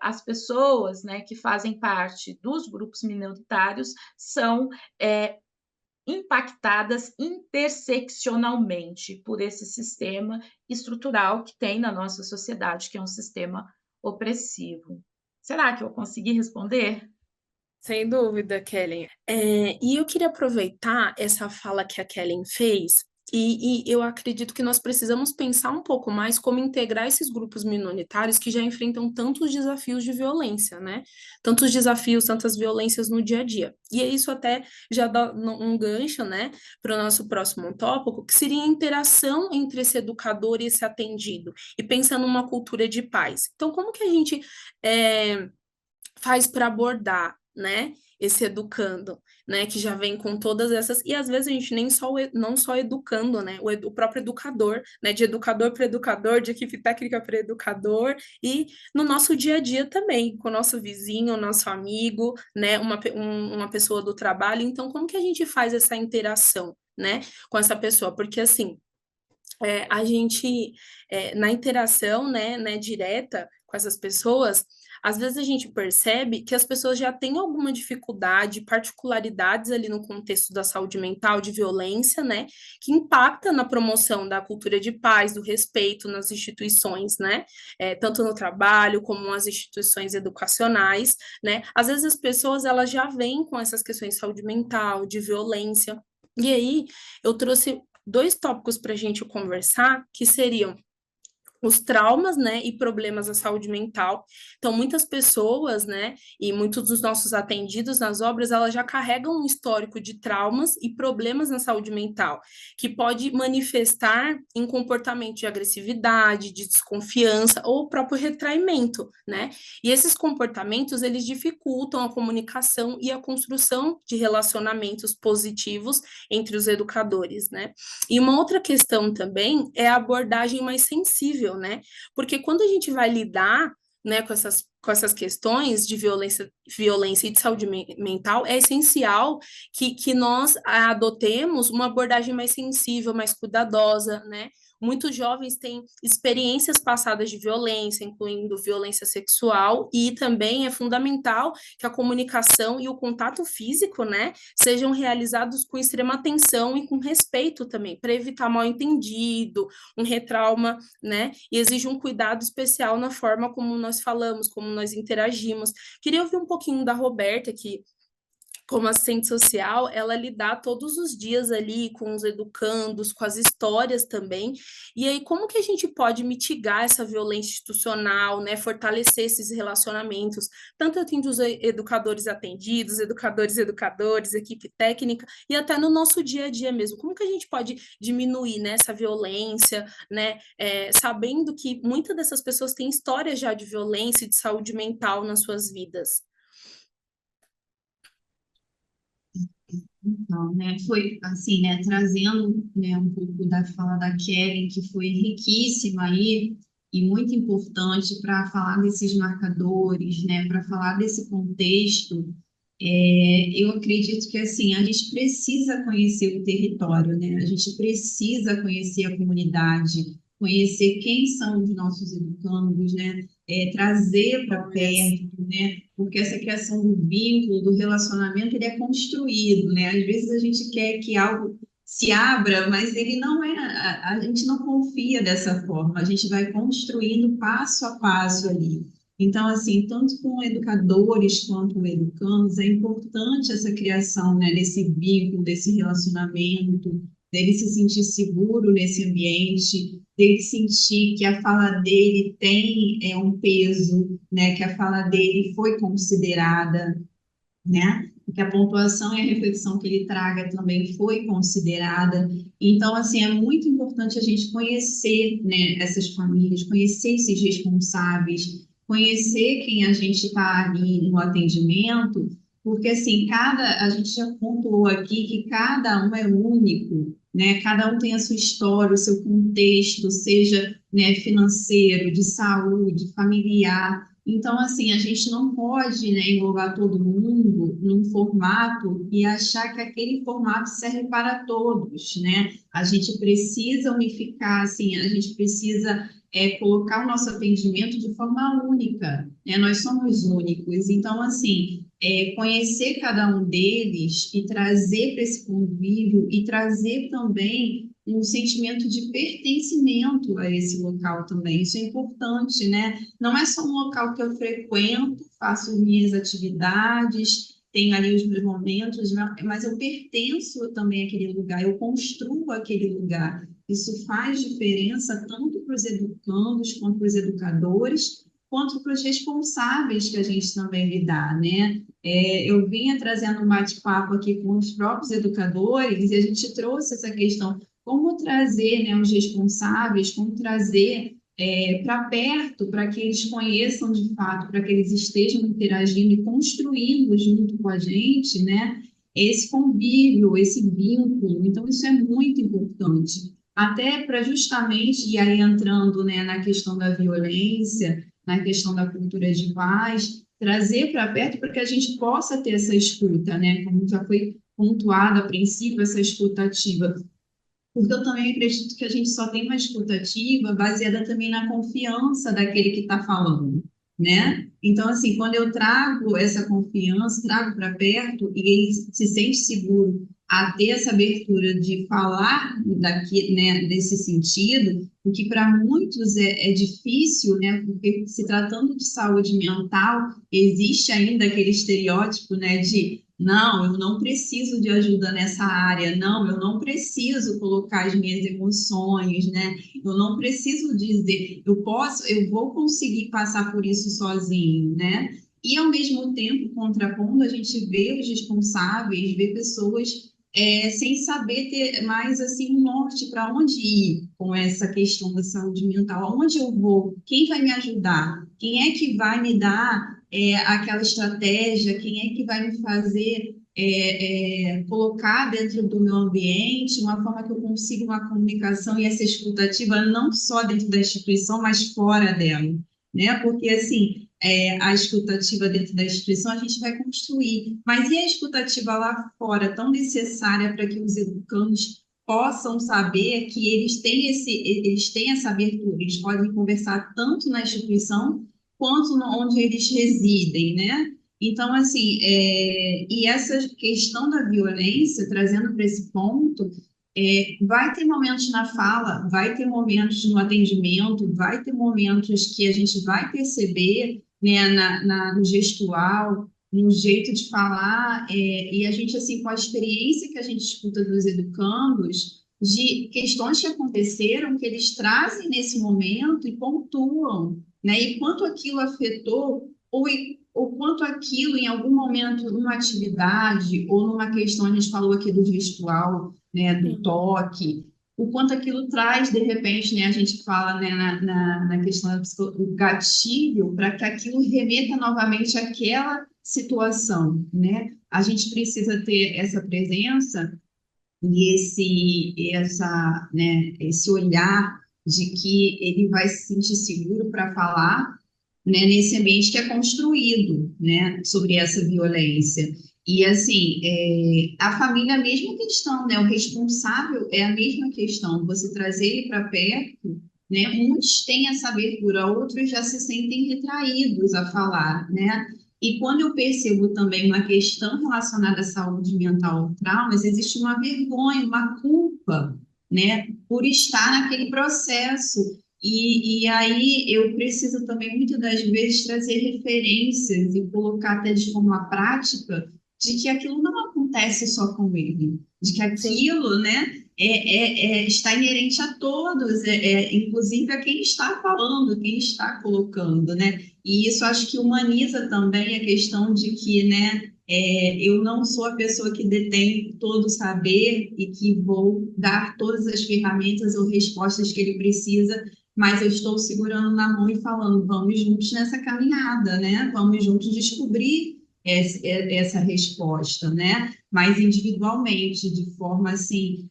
as pessoas, né, que fazem parte dos grupos minoritários são impactadas interseccionalmente por esse sistema estrutural que tem na nossa sociedade, que é um sistema opressivo. Será que eu consegui responder? Sem dúvida, Kellen. E eu queria aproveitar essa fala que a Kellen fez, e eu acredito que nós precisamos pensar um pouco mais como integrar esses grupos minoritários que já enfrentam tantos desafios de violência, né? Tantos desafios, tantas violências no dia a dia. E isso até já dá um gancho, né, para o nosso próximo tópico, que seria a interação entre esse educador e esse atendido, e pensando numa cultura de paz. Então, como que a gente faz para abordar, né, esse educando, né, que já vem com todas essas, e às vezes a gente nem só, não só educando, né, o próprio educador, né, de educador para educador, de equipe técnica para educador, e no nosso dia a dia também, com o nosso vizinho, nosso amigo, né, uma pessoa do trabalho, então como que a gente faz essa interação, né, com essa pessoa, porque assim, a gente, na interação, né, direta com essas pessoas, às vezes a gente percebe que as pessoas já têm alguma dificuldade, particularidades ali no contexto da saúde mental, de violência, né, que impacta na promoção da cultura de paz, do respeito nas instituições, né, tanto no trabalho como nas instituições educacionais, né, às vezes as pessoas, elas já vêm com essas questões de saúde mental, de violência, e aí eu trouxe dois tópicos para a gente conversar, que seriam os traumas, né, e problemas da saúde mental. Então, muitas pessoas, né, e muitos dos nossos atendidos nas obras, elas já carregam um histórico de traumas e problemas na saúde mental, que pode manifestar em comportamento de agressividade, de desconfiança ou o próprio retraimento, né? E esses comportamentos, eles dificultam a comunicação e a construção de relacionamentos positivos entre os educadores, né? E uma outra questão também é a abordagem mais sensível, né? Porque quando a gente vai lidar, né, com essas questões de violência e de saúde mental, é essencial que nós adotemos uma abordagem mais sensível, mais cuidadosa, né? Muitos jovens têm experiências passadas de violência, incluindo violência sexual, e também é fundamental que a comunicação e o contato físico, né, sejam realizados com extrema atenção e com respeito também, para evitar mal-entendido, um retrauma, né, e exige um cuidado especial na forma como nós falamos, como nós interagimos. Queria ouvir um pouquinho da Roberta, que como assistente social, ela lidar todos os dias ali com os educandos, com as histórias também. E aí, como que a gente pode mitigar essa violência institucional, né? Fortalecer esses relacionamentos, tanto entre os educadores atendidos, educadores, equipe técnica, e até no nosso dia a dia mesmo. Como que a gente pode diminuir, né, essa violência, né? Sabendo que muitas dessas pessoas têm histórias já de violência e de saúde mental nas suas vidas. Então, né, foi assim, né, trazendo, né, um pouco da fala da Kelly, que foi riquíssima aí e muito importante para falar desses marcadores, né, para falar desse contexto. Eu acredito que assim a gente precisa conhecer o território, né? A gente precisa conhecer a comunidade, conhecer quem são os nossos educandos, né? Trazer para perto, né? Porque essa criação do vínculo, do relacionamento, ele é construído, né? Às vezes a gente quer que algo se abra, mas ele não é. A gente não confia dessa forma. A gente vai construindo passo a passo ali. Então, assim, tanto com educadores quanto com educandos, é importante essa criação, né, desse vínculo, desse relacionamento, dele se sentir seguro nesse ambiente, dele sentir que a fala dele tem um peso, né, que a fala dele foi considerada, né, que a pontuação e a reflexão que ele traga também foi considerada. Então, assim, é muito importante a gente conhecer, né, essas famílias, conhecer esses responsáveis, conhecer quem a gente está ali no atendimento, porque, assim, a gente já pontuou aqui que cada um é único, né, cada um tem a sua história, o seu contexto, seja, né, financeiro, de saúde, familiar. Então, assim, a gente não pode, né, englobar todo mundo num formato e achar que aquele formato serve para todos, né? A gente precisa unificar, assim, a gente precisa colocar o nosso atendimento de forma única, né? Nós somos únicos, então, assim, conhecer cada um deles e trazer para esse convívio e trazer também um sentimento de pertencimento a esse local também. Isso é importante, né? Não é só um local que eu frequento, faço minhas atividades, tenho ali os meus momentos, mas eu pertenço também àquele lugar, eu construo aquele lugar. Isso faz diferença tanto para os educandos, quanto para os educadores, quanto para os responsáveis que a gente também lidar, né? Eu vinha trazendo um bate-papo aqui com os próprios educadores e a gente trouxe essa questão, como trazer, né, os responsáveis, como trazer para perto, para que eles conheçam de fato, para que eles estejam interagindo e construindo junto com a gente, né, esse convívio, esse vínculo. Então, isso é muito importante. Até para justamente, e aí entrando, né, na questão da violência, na questão da cultura de paz, trazer para perto para que a gente possa ter essa escuta, né, como já foi pontuado a princípio, essa escuta ativa, porque eu também acredito que a gente só tem uma escutativa baseada também na confiança daquele que está falando, né? Então, assim, quando eu trago essa confiança, trago para perto e ele se sente seguro a ter essa abertura de falar daqui, né, desse sentido, o que para muitos é difícil, né? Porque se tratando de saúde mental, existe ainda aquele estereótipo, né, de não, eu não preciso de ajuda nessa área. Não, eu não preciso colocar as minhas emoções, né? Eu não preciso dizer, eu vou conseguir passar por isso sozinho, né? E ao mesmo tempo, contrapondo, a gente vê os responsáveis, vê pessoas sem saber ter mais assim um norte para onde ir com essa questão da saúde mental, aonde eu vou, quem vai me ajudar, quem é que vai me dar aquela estratégia, quem é que vai me fazer colocar dentro do meu ambiente uma forma que eu consiga uma comunicação e essa escutativa não só dentro da instituição, mas fora dela, né? Porque, assim, a escutativa dentro da instituição a gente vai construir, mas e a escutativa lá fora, tão necessária para que os educandos possam saber que eles têm essa abertura, eles podem conversar tanto na instituição quanto onde eles residem, né? Então, assim, e essa questão da violência, trazendo para esse ponto, vai ter momentos na fala, vai ter momentos no atendimento, vai ter momentos que a gente vai perceber, né, no gestual, no jeito de falar, e a gente, assim, com a experiência que a gente escuta dos educandos, de questões que aconteceram, que eles trazem nesse momento e pontuam, né? E quanto aquilo afetou, ou quanto aquilo, em algum momento, numa atividade, ou numa questão, a gente falou aqui do gestual, né, do Sim. toque, o quanto aquilo traz, de repente, né, a gente fala, né, na questão do gatilho, para que aquilo remeta novamente àquela situação, né? A gente precisa ter essa presença e esse olhar de que ele vai se sentir seguro para falar, né, nesse ambiente que é construído, né, sobre essa violência. E, assim, a família é a mesma questão, né, o responsável é a mesma questão, você trazer ele para perto, né, muitos têm essa abertura, outros já se sentem retraídos a falar, né, e quando eu percebo também uma questão relacionada à saúde mental ou traumas, existe uma vergonha, uma culpa, né, por estar naquele processo. E aí eu preciso também, muitas das vezes, trazer referências e colocar até de forma prática de que aquilo não acontece só com ele, de que Sim. aquilo, né, está inerente a todos, inclusive a quem está falando, quem está colocando, né? E isso acho que humaniza também a questão de que, né, eu não sou a pessoa que detém todo o saber e que vou dar todas as ferramentas ou respostas que ele precisa, mas eu estou segurando na mão e falando, vamos juntos nessa caminhada, né? Vamos juntos descobrir essa resposta, né? Mas individualmente, de forma assim,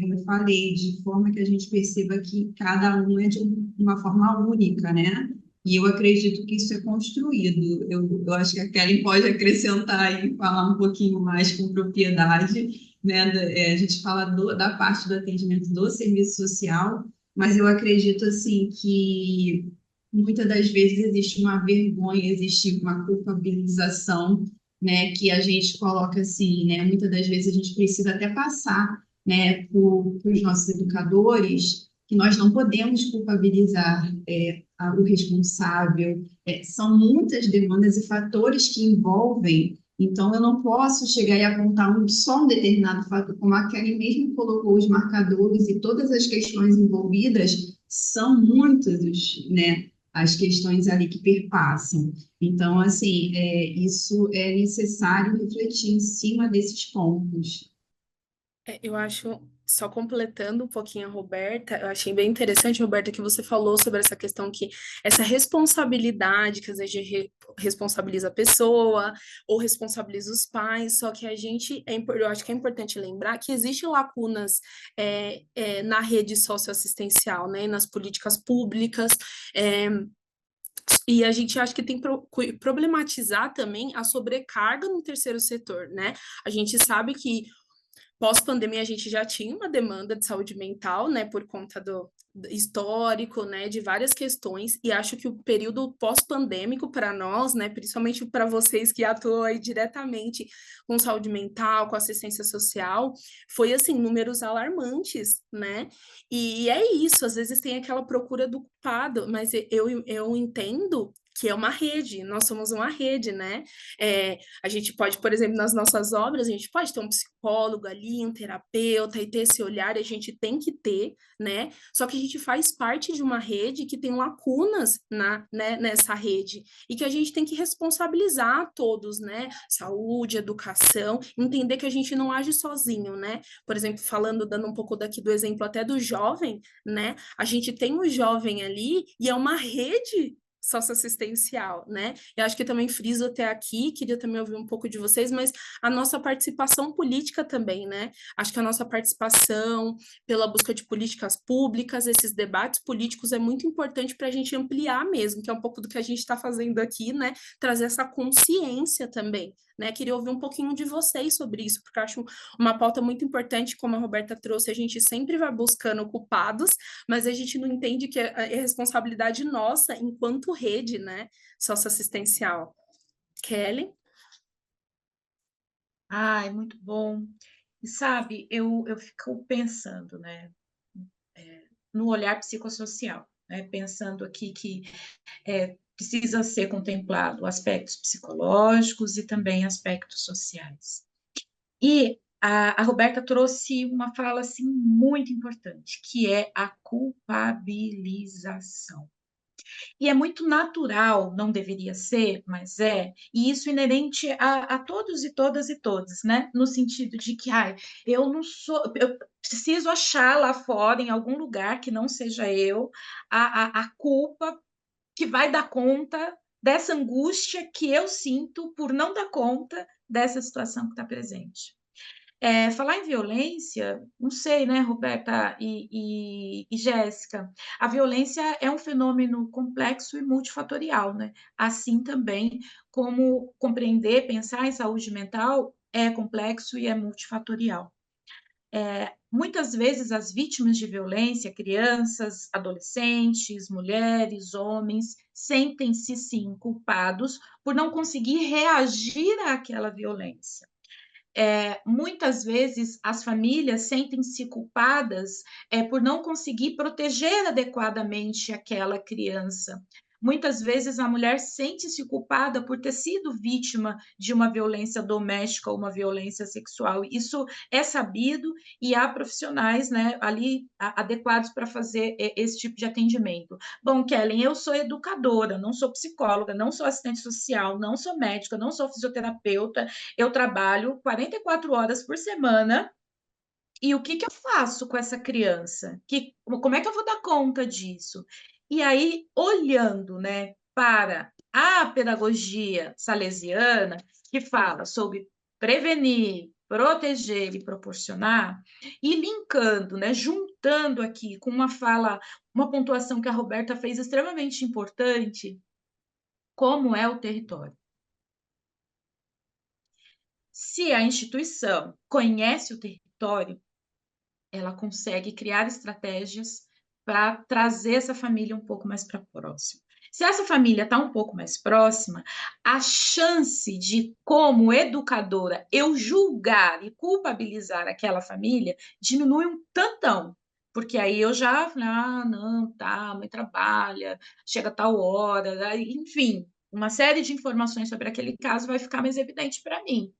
como eu falei, de forma que a gente perceba que cada um é de uma forma única, né? E eu acredito que isso é construído. Eu acho que a Kelly pode acrescentar e falar um pouquinho mais com propriedade, né? A gente fala da parte do atendimento do serviço social, mas eu acredito assim que muitas das vezes existe uma vergonha, existe uma culpabilização, né? Que a gente coloca assim, né? Muitas das vezes a gente precisa até passar, né? Para os nossos educadores que nós não podemos culpabilizar o responsável. São muitas demandas e fatores que envolvem, então eu não posso chegar e apontar só um determinado fator, como a Kelly mesmo colocou os marcadores e todas as questões envolvidas, são muitas, né, as questões ali que perpassam. Então, assim, isso é necessário refletir em cima desses pontos. Eu acho, só completando um pouquinho a Roberta, eu achei bem interessante, Roberta, que você falou sobre essa questão que essa responsabilidade, que às vezes responsabiliza a pessoa ou responsabiliza os pais, só que a gente, eu acho que é importante lembrar que existem lacunas na rede socioassistencial, né, nas políticas públicas, é, e a gente acha que tem que problematizar também a sobrecarga no terceiro setor, né? A gente sabe que pós-pandemia, a gente já tinha uma demanda de saúde mental, né, por conta do histórico, né, de várias questões, e acho que o período pós-pandêmico para nós, né, principalmente para vocês que atuam aí diretamente com saúde mental, com assistência social, foi, assim, números alarmantes, né, e é isso, às vezes tem aquela procura do culpado, mas eu entendo que é uma rede, nós somos uma rede, né? A gente pode, por exemplo, nas nossas obras, a gente pode ter um psicólogo ali, um terapeuta, e ter esse olhar, a gente tem que ter, né? Só que a gente faz parte de uma rede que tem lacunas nessa rede, e que a gente tem que responsabilizar todos, né? Saúde, educação, entender que a gente não age sozinho, né? Por exemplo, dando um pouco daqui do exemplo até do jovem, né? A gente tem o jovem ali e é uma rede socioassistencial, né? Eu acho que também friso até aqui, queria também ouvir um pouco de vocês, mas a nossa participação política também, né? Acho que a nossa participação pela busca de políticas públicas, esses debates políticos é muito importante para a gente ampliar mesmo, que é um pouco do que a gente está fazendo aqui, né? Trazer essa consciência também, né? Queria ouvir um pouquinho de vocês sobre isso, porque eu acho uma pauta muito importante, como a Roberta trouxe, a gente sempre vai buscando culpados, mas a gente não entende que é responsabilidade nossa enquanto rede, né, socioassistencial. Kelly? Ai, muito bom. E sabe, eu fico pensando, né, no olhar psicossocial, né, pensando aqui que precisa ser contemplado aspectos psicológicos e também aspectos sociais. E a Roberta trouxe uma fala assim muito importante, que é a culpabilização. E é muito natural, não deveria ser, mas e isso inerente a todos e todas e todos, né? No sentido de que, eu não sou, eu preciso achar lá fora, em algum lugar que não seja eu, a culpa que vai dar conta dessa angústia que eu sinto por não dar conta dessa situação que está presente. Falar em violência, não sei, né, Roberta e Jéssica, a violência é um fenômeno complexo e multifatorial, né? Assim também como compreender, pensar em saúde mental é complexo e é multifatorial. Muitas vezes as vítimas de violência, crianças, adolescentes, mulheres, homens, sentem-se sim culpados por não conseguir reagir àquela violência. Muitas vezes as famílias sentem-se culpadas por não conseguir proteger adequadamente aquela criança. Muitas vezes a mulher sente-se culpada por ter sido vítima de uma violência doméstica ou uma violência sexual. Isso é sabido e há profissionais, né, ali adequados para fazer esse tipo de atendimento. Bom, Kellen, eu sou educadora, não sou psicóloga, não sou assistente social, não sou médica, não sou fisioterapeuta, eu trabalho 44 horas por semana e o que eu faço com essa criança? Como é que eu vou dar conta disso? E aí, olhando, né, para a pedagogia salesiana, que fala sobre prevenir, proteger e proporcionar, e linkando, né, juntando aqui com uma fala, uma pontuação que a Roberta fez extremamente importante, como é o território. Se a instituição conhece o território, ela consegue criar estratégias para trazer essa família um pouco mais para próximo. Se essa família está um pouco mais próxima, a chance de, como educadora, eu julgar e culpabilizar aquela família diminui um tantão. Porque aí eu já, não, tá, a mãe trabalha, chega a tal hora, enfim, uma série de informações sobre aquele caso vai ficar mais evidente para mim.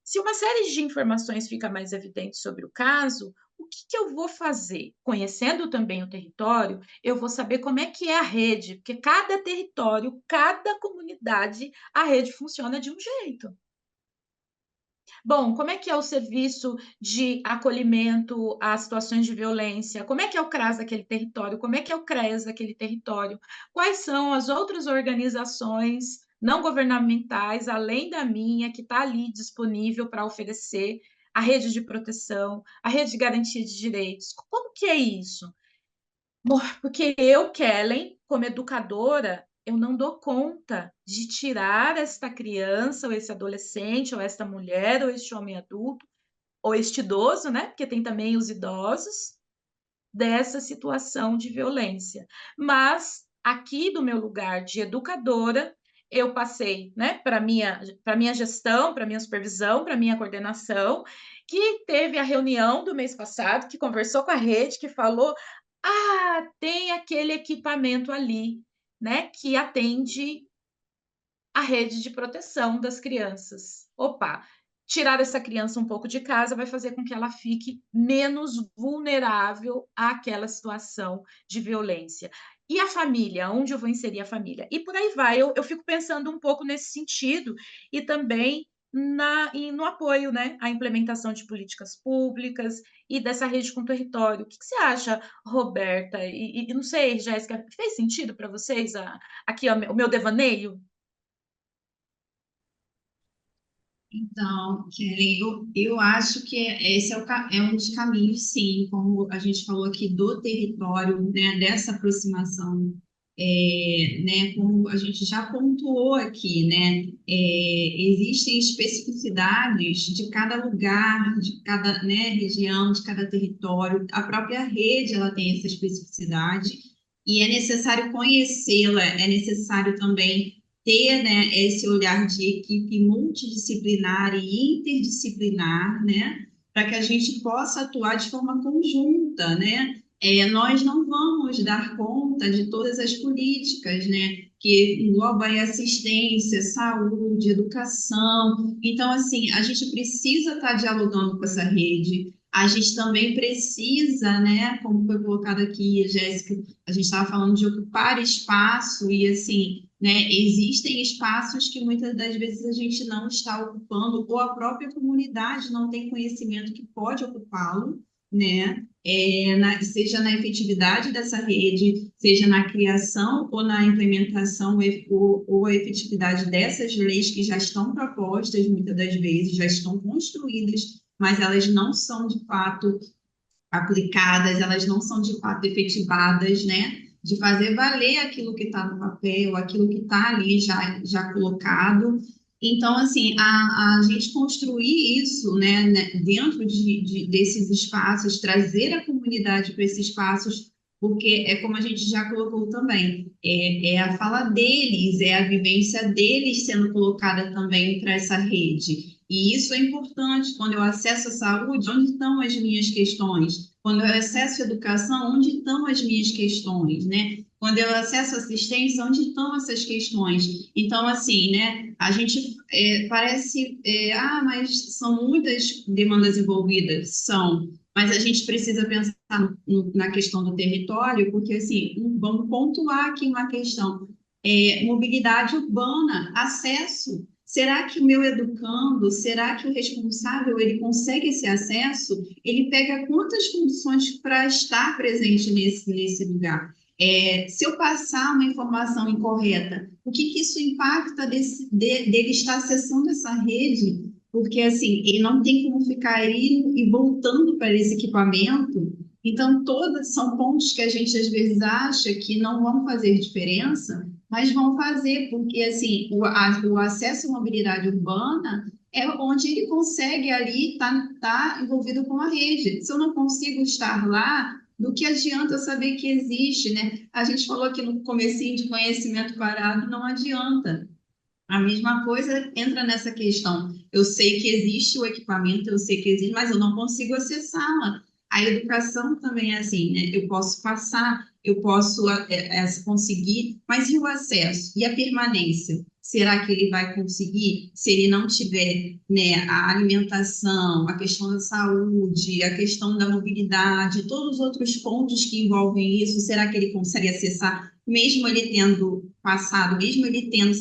Se uma série de informações fica mais evidente sobre o caso, o que eu vou fazer? Conhecendo também o território, eu vou saber como é que é a rede, porque cada território, cada comunidade, a rede funciona de um jeito. Bom, como é que é o serviço de acolhimento a situações de violência? Como é que é o CRAS daquele território? Como é que é o CREAS daquele território? Quais são as outras organizações não governamentais, além da minha, que está ali disponível para oferecer a rede de proteção, a rede de garantia de direitos? Como que é isso? Porque eu, Kellen, como educadora, eu não dou conta de tirar esta criança, ou esse adolescente, ou esta mulher, ou este homem adulto, ou este idoso, né? Porque tem também os idosos, dessa situação de violência. Mas aqui do meu lugar de educadora, eu passei, né, para minha gestão, para minha supervisão, para minha coordenação, que teve a reunião do mês passado, que conversou com a rede, que falou: ah, tem aquele equipamento ali, né, que atende a rede de proteção das crianças. Opa, tirar essa criança um pouco de casa vai fazer com que ela fique menos vulnerável àquela situação de violência. E a família, onde eu vou inserir a família? E por aí vai, eu fico pensando um pouco nesse sentido, e também no apoio, né, à implementação de políticas públicas e dessa rede com o território. O que você acha, Roberta? E não sei, Jéssica, fez sentido para vocês aqui o meu devaneio? Então, Kelly, eu acho que esse é um dos caminhos, sim, como a gente falou aqui do território, né, dessa aproximação, né, como a gente já pontuou aqui, né, existem especificidades de cada lugar, de cada, né, região, de cada território, a própria rede, ela tem essa especificidade, e é necessário conhecê-la, é necessário também ter, né, esse olhar de equipe multidisciplinar e interdisciplinar, né, para que a gente possa atuar de forma conjunta, né? Nós não vamos dar conta de todas as políticas, né, que englobam aí assistência, saúde, educação. Então, assim, a gente precisa estar dialogando com essa rede. A gente também precisa, né, como foi colocado aqui, Jéssica, a gente estava falando de ocupar espaço e, assim, né, existem espaços que muitas das vezes a gente não está ocupando, ou a própria comunidade não tem conhecimento que pode ocupá-lo, né? Seja na efetividade dessa rede, seja na criação ou na implementação ou a efetividade dessas leis que já estão propostas, muitas das vezes, já estão construídas, mas elas não são de fato aplicadas, elas não são de fato efetivadas, né? De fazer valer aquilo que está no papel, aquilo que está ali já colocado. Então, assim, a gente construir isso, né, dentro desses espaços, trazer a comunidade para esses espaços, porque é como a gente já colocou também, é a fala deles, é a vivência deles sendo colocada também para essa rede. E isso é importante. Quando eu acesso a saúde, onde estão as minhas questões? Quando eu acesso a educação, onde estão as minhas questões, né? Quando eu acesso a assistência, onde estão essas questões? Então, assim, né? A gente parece, mas são muitas demandas envolvidas, são. Mas a gente precisa pensar na questão do território, porque, assim, vamos pontuar aqui uma questão. Mobilidade urbana, acesso. Será que o meu educando, será que o responsável, ele consegue esse acesso? Ele pega quantas condições para estar presente nesse lugar? Se eu passar uma informação incorreta, o que isso impacta dele estar acessando essa rede? porque assim, ele não tem como ficar indo e voltando para esse equipamento. Então, todos são pontos que a gente às vezes acha que não vão fazer diferença, mas vão fazer, porque assim, o acesso à mobilidade urbana é onde ele consegue ali estar envolvido com a rede. Se eu não consigo estar lá, do que adianta eu saber que existe, né? A gente falou aqui no comecinho de conhecimento parado, não adianta. A mesma coisa entra nessa questão. Eu sei que existe o equipamento, eu sei que existe, mas eu não consigo acessá-la. A educação também é assim, né? Eu posso passar, eu posso conseguir, mas e o acesso? E a permanência? Será que ele vai conseguir se ele não tiver, né, a alimentação, a questão da saúde, a questão da mobilidade, todos os outros pontos que envolvem isso, será que ele consegue acessar, mesmo ele tendo passado, mesmo ele tendo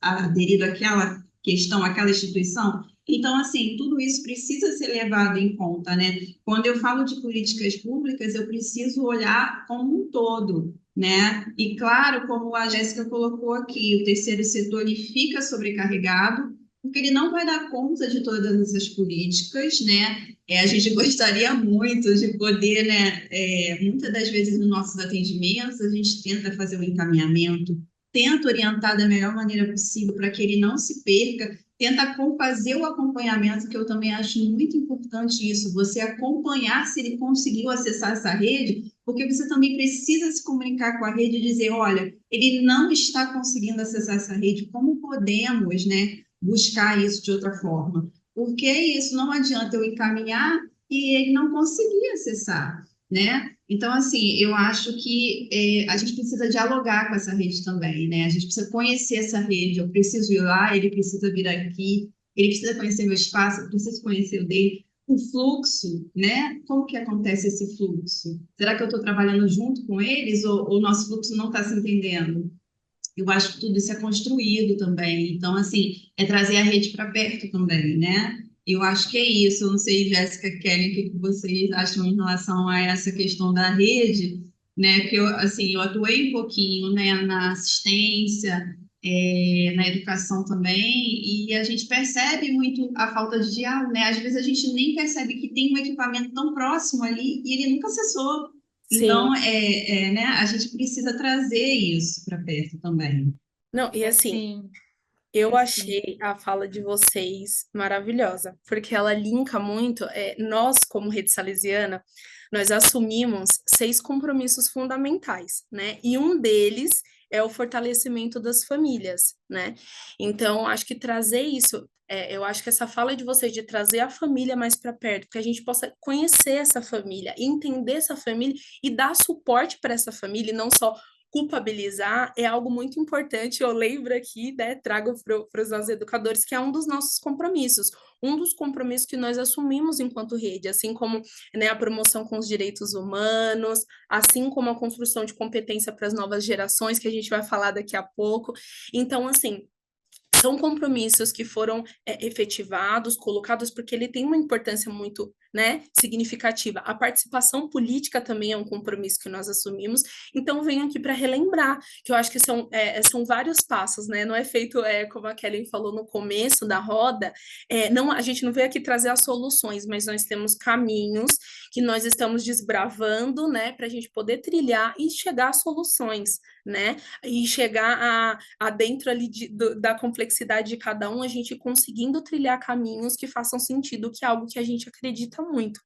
aderido àquela questão, àquela instituição? Então, assim, tudo isso precisa ser levado em conta, né? Quando eu falo de políticas públicas, eu preciso olhar como um todo, né? E claro, como a Jéssica colocou aqui, o terceiro setor ele fica sobrecarregado, porque ele não vai dar conta de todas essas políticas, né? A gente gostaria muito de poder, né? Muitas das vezes nos nossos atendimentos, a gente tenta fazer um encaminhamento, tenta orientar da melhor maneira possível para que ele não se perca, tenta fazer o acompanhamento, que eu também acho muito importante isso, você acompanhar se ele conseguiu acessar essa rede, porque você também precisa se comunicar com a rede e dizer, olha, ele não está conseguindo acessar essa rede, como podemos, né, buscar isso de outra forma? Porque é isso, não adianta eu encaminhar e ele não conseguir acessar, né? Então, assim, eu acho que a gente precisa dialogar com essa rede também, né? A gente precisa conhecer essa rede, eu preciso ir lá, ele precisa vir aqui, ele precisa conhecer meu espaço, eu preciso conhecer o dele. O fluxo, né? Como que acontece esse fluxo? Será que eu estou trabalhando junto com eles ou o nosso fluxo não está se entendendo? Eu acho que tudo isso é construído também. Então, assim, é trazer a rede para perto também, né? Eu acho que é isso. Eu não sei, Jéssica, Kelly, o que vocês acham em relação a essa questão da rede, né? Que eu, assim, eu atuei um pouquinho, né, na assistência, na educação também, e a gente percebe muito a falta de diálogo, né? Às vezes a gente nem percebe que tem um equipamento tão próximo ali e ele nunca acessou. Sim. Então, né, a gente precisa trazer isso para perto também. Não, e assim, Sim, eu sim, achei a fala de vocês maravilhosa, porque ela linka muito, nós, como Rede Salesiana, nós assumimos 6 compromissos fundamentais, né? E um deles é o fortalecimento das famílias, né? Então, acho que trazer isso, eu acho que essa fala de vocês de trazer a família mais para perto, que a gente possa conhecer essa família, entender essa família e dar suporte para essa família, e não só culpabilizar é algo muito importante. Eu lembro aqui, né, trago para os nossos educadores, que é um dos nossos compromissos, um dos compromissos que nós assumimos enquanto rede, assim como, né, a promoção com os direitos humanos, assim como a construção de competência para as novas gerações, que a gente vai falar daqui a pouco. Então, assim, são compromissos que foram efetivados, colocados, porque ele tem uma importância muito, né, significativa. A participação política também é um compromisso que nós assumimos, então venho aqui para relembrar, que eu acho que são vários passos, né, não é feito, como a Kelly falou no começo da roda, não, a gente não veio aqui trazer as soluções, mas nós temos caminhos que nós estamos desbravando, né, para a gente poder trilhar e chegar às soluções, né, e chegar a dentro ali da complexidade de cada um, a gente conseguindo trilhar caminhos que façam sentido, que é algo que a gente acredita muito.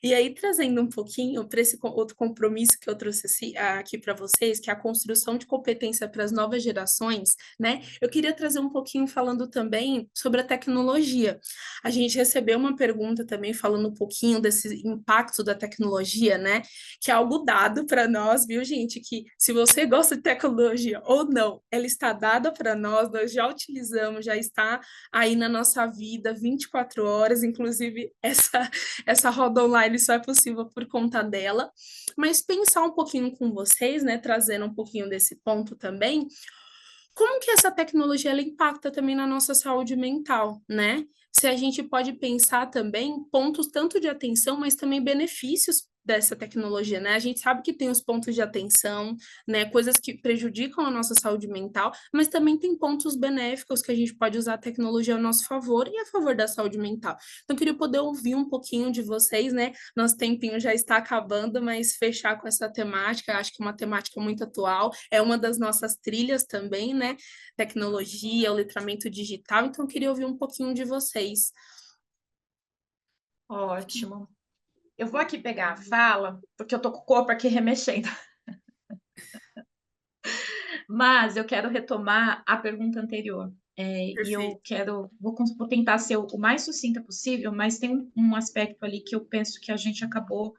E aí, trazendo um pouquinho para esse outro compromisso que eu trouxe aqui para vocês, que é a construção de competência para as novas gerações, né? Eu queria trazer um pouquinho falando também sobre a tecnologia. A gente recebeu uma pergunta também falando um pouquinho desse impacto da tecnologia, né? Que é algo dado para nós, viu, gente? Que se você gosta de tecnologia ou não, ela está dada para nós já utilizamos, já está aí na nossa vida 24 horas, inclusive essa roda online só é possível por conta dela, mas pensar um pouquinho com vocês, né, trazendo um pouquinho desse ponto também, como que essa tecnologia ela impacta também na nossa saúde mental, né? Se a gente pode pensar também pontos tanto de atenção, mas também benefícios dessa tecnologia, né? A gente sabe que tem os pontos de atenção, né? Coisas que prejudicam a nossa saúde mental, mas também tem pontos benéficos que a gente pode usar a tecnologia a nosso favor e a favor da saúde mental. Então, eu queria poder ouvir um pouquinho de vocês, né? Nosso tempinho já está acabando, mas fechar com essa temática, acho que é uma temática muito atual, é uma das nossas trilhas também, né? Tecnologia, o letramento digital, então eu queria ouvir um pouquinho de vocês. Ótimo. Eu vou aqui pegar a fala, porque eu tô com o corpo aqui remexendo. Mas eu quero retomar a pergunta anterior. E eu Perfeito. vou tentar ser o mais sucinta possível, mas tem um aspecto ali que eu penso que a gente acabou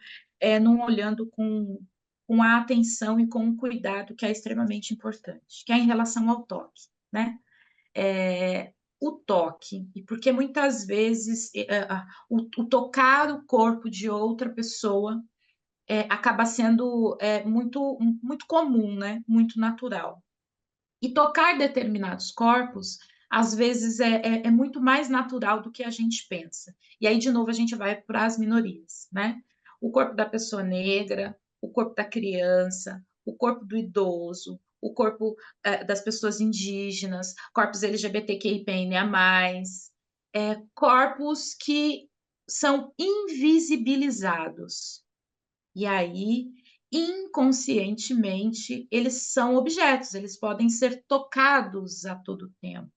não olhando com a atenção e com o cuidado que é extremamente importante, que é em relação ao toque, né? O toque, e porque muitas vezes o tocar o corpo de outra pessoa acaba sendo muito comum, né? Muito natural. E tocar determinados corpos, às vezes, é muito mais natural do que a gente pensa. E aí, de novo, a gente vai para as minorias, né? O corpo da pessoa negra, o corpo da criança, o corpo do idoso, o corpo das pessoas indígenas, corpos LGBTQIA+, corpos que são invisibilizados. E aí, inconscientemente, eles são objetos, eles podem ser tocados a todo tempo,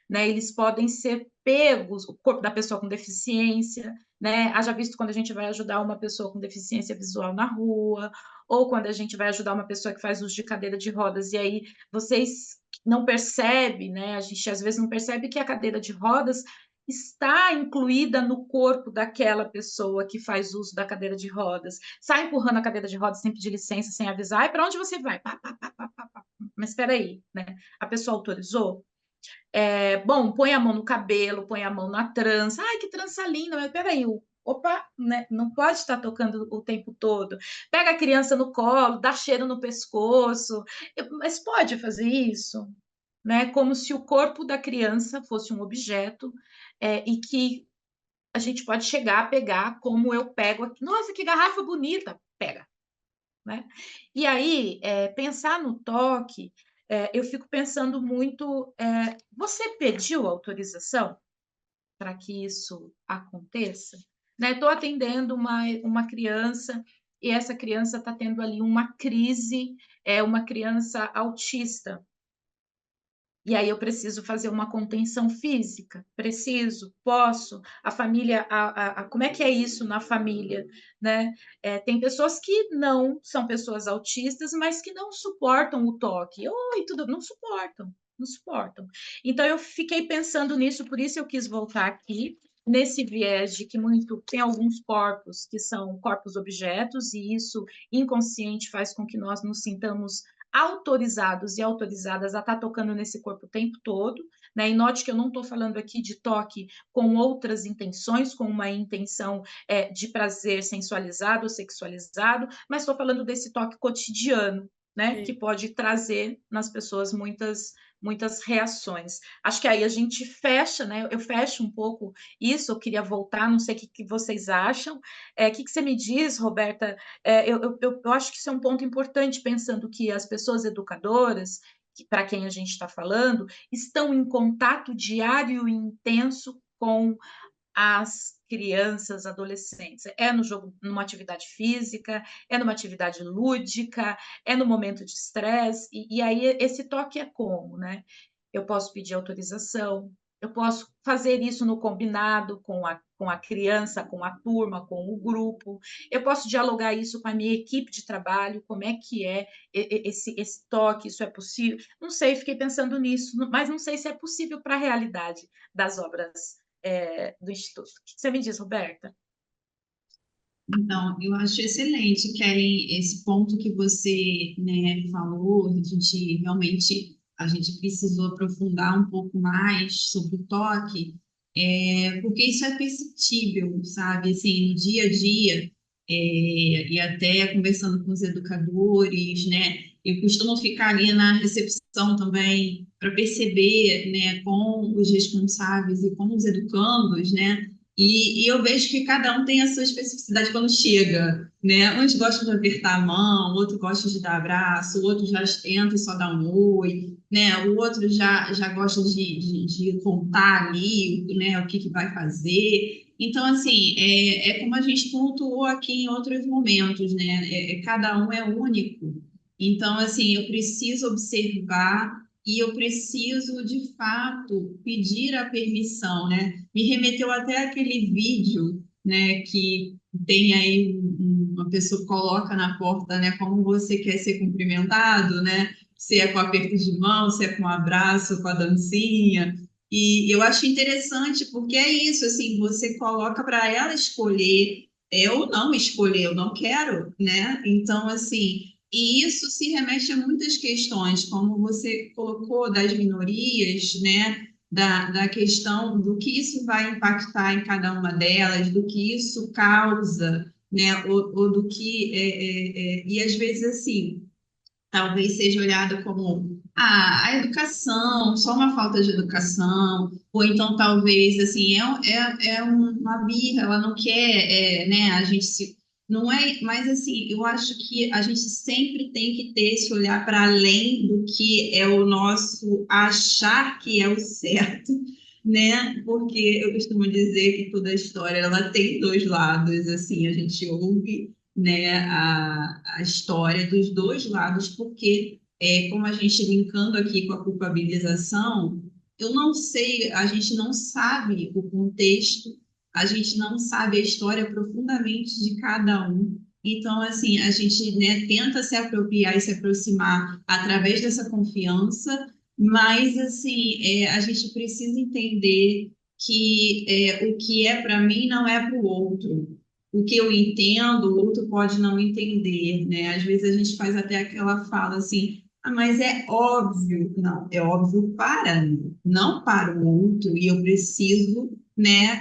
né? Eles podem ser pegos, o corpo da pessoa com deficiência, né? Haja visto quando a gente vai ajudar uma pessoa com deficiência visual na rua, ou quando a gente vai ajudar uma pessoa que faz uso de cadeira de rodas, e aí vocês não percebem, né? A gente às vezes não percebe que a cadeira de rodas está incluída no corpo daquela pessoa que faz uso da cadeira de rodas. Sai empurrando a cadeira de rodas sem pedir licença, sem avisar. E para onde você vai? Pá, pá, pá, pá, pá, pá. Mas espera aí, né? A pessoa autorizou? Bom, põe a mão no cabelo, põe a mão na trança. Ai, que trança linda, mas peraí, opa, né? Não pode estar tocando o tempo todo. Pega a criança no colo, dá cheiro no pescoço. Mas pode fazer isso? Né? Como se o corpo da criança fosse um objeto e que a gente pode chegar a pegar como eu pego aqui. Nossa, que garrafa bonita! Pega, né? E aí, pensar no toque, eu fico pensando muito, você pediu autorização para que isso aconteça? Estou atendendo uma criança e essa criança está tendo ali uma crise, uma criança autista. E aí eu preciso fazer uma contenção física, preciso, posso, a família, como é que é isso na família, né? Tem pessoas que não são pessoas autistas, mas que não suportam o toque. Oi, tudo, não suportam, não suportam. Então eu fiquei pensando nisso, por isso eu quis voltar aqui, nesse viés de que tem alguns corpos que são corpos objetos, e isso inconsciente faz com que nós nos sintamos autorizados e autorizadas a estar tocando nesse corpo o tempo todo, né? E note que eu não estou falando aqui de toque com outras intenções, com uma intenção de prazer sensualizado ou sexualizado, mas estou falando desse toque cotidiano, né? Que pode trazer nas pessoas muitas reações. Acho que aí a gente fecha, né? Eu fecho um pouco isso, eu queria voltar, não sei o que vocês acham. O que você me diz, Roberta? Eu acho que isso é um ponto importante, pensando que as pessoas educadoras, para quem a gente está falando, estão em contato diário e intenso com as crianças, adolescentes. É no jogo, numa atividade física, é numa atividade lúdica, é no momento de estresse, e aí esse toque é como, né? Eu posso pedir autorização, eu posso fazer isso no combinado com a criança, com a turma, com o grupo, eu posso dialogar isso com a minha equipe de trabalho, como é que é esse toque, isso é possível? Não sei, fiquei pensando nisso, mas não sei se é possível para a realidade das obras do Instituto. O que você me diz, Roberta? Então, eu acho excelente, Kelly, esse ponto que você, né, falou, a gente precisou aprofundar um pouco mais sobre o toque, porque isso é perceptível, sabe, assim, no dia a dia, e até conversando com os educadores, né, eu costumo ficar ali na recepção também para perceber, né, com os responsáveis e com os educandos, né, E eu vejo que cada um tem a sua especificidade quando chega, né? Uns gostam de apertar a mão, outro gosta de dar abraço, o outro já entra e só dá um oi, né? O outro já gosta de contar ali, né, o que que vai fazer. Então, assim, é como a gente pontuou aqui em outros momentos, né? Cada um é único. Então, assim, eu preciso observar e eu preciso, de fato, pedir a permissão, né? Me remeteu até aquele vídeo, né, que tem aí uma pessoa que coloca na porta, né, como você quer ser cumprimentado, né? Se é com aperto de mão, se é com abraço, com a dancinha. E eu acho interessante porque é isso, assim, você coloca para ela escolher, ou não escolher, eu não quero, né? Então, assim, e isso se remete a muitas questões, como você colocou, das minorias, né? Da questão do que isso vai impactar em cada uma delas, do que isso causa, né? Ou do que. E às vezes, assim, talvez seja olhada como a educação, só uma falta de educação, ou então talvez assim uma birra, ela não quer, né? A gente se não é, mas assim, eu acho que a gente sempre tem que ter esse olhar para além do que é o nosso achar que é o certo, né? Porque eu costumo dizer que toda história ela tem dois lados, assim, a gente ouve, né, a história dos dois lados, porque, como a gente linkando aqui com a culpabilização, eu não sei, a gente não sabe o contexto, a gente não sabe a história profundamente de cada um. Então, assim, a gente, né, tenta se apropriar e se aproximar através dessa confiança, mas, assim, a gente precisa entender que o que é para mim não é para o outro, o que eu entendo, o outro pode não entender, né? Às vezes a gente faz até aquela fala assim, ah, mas é óbvio. Não, é óbvio para mim, não para o outro, e eu preciso, né,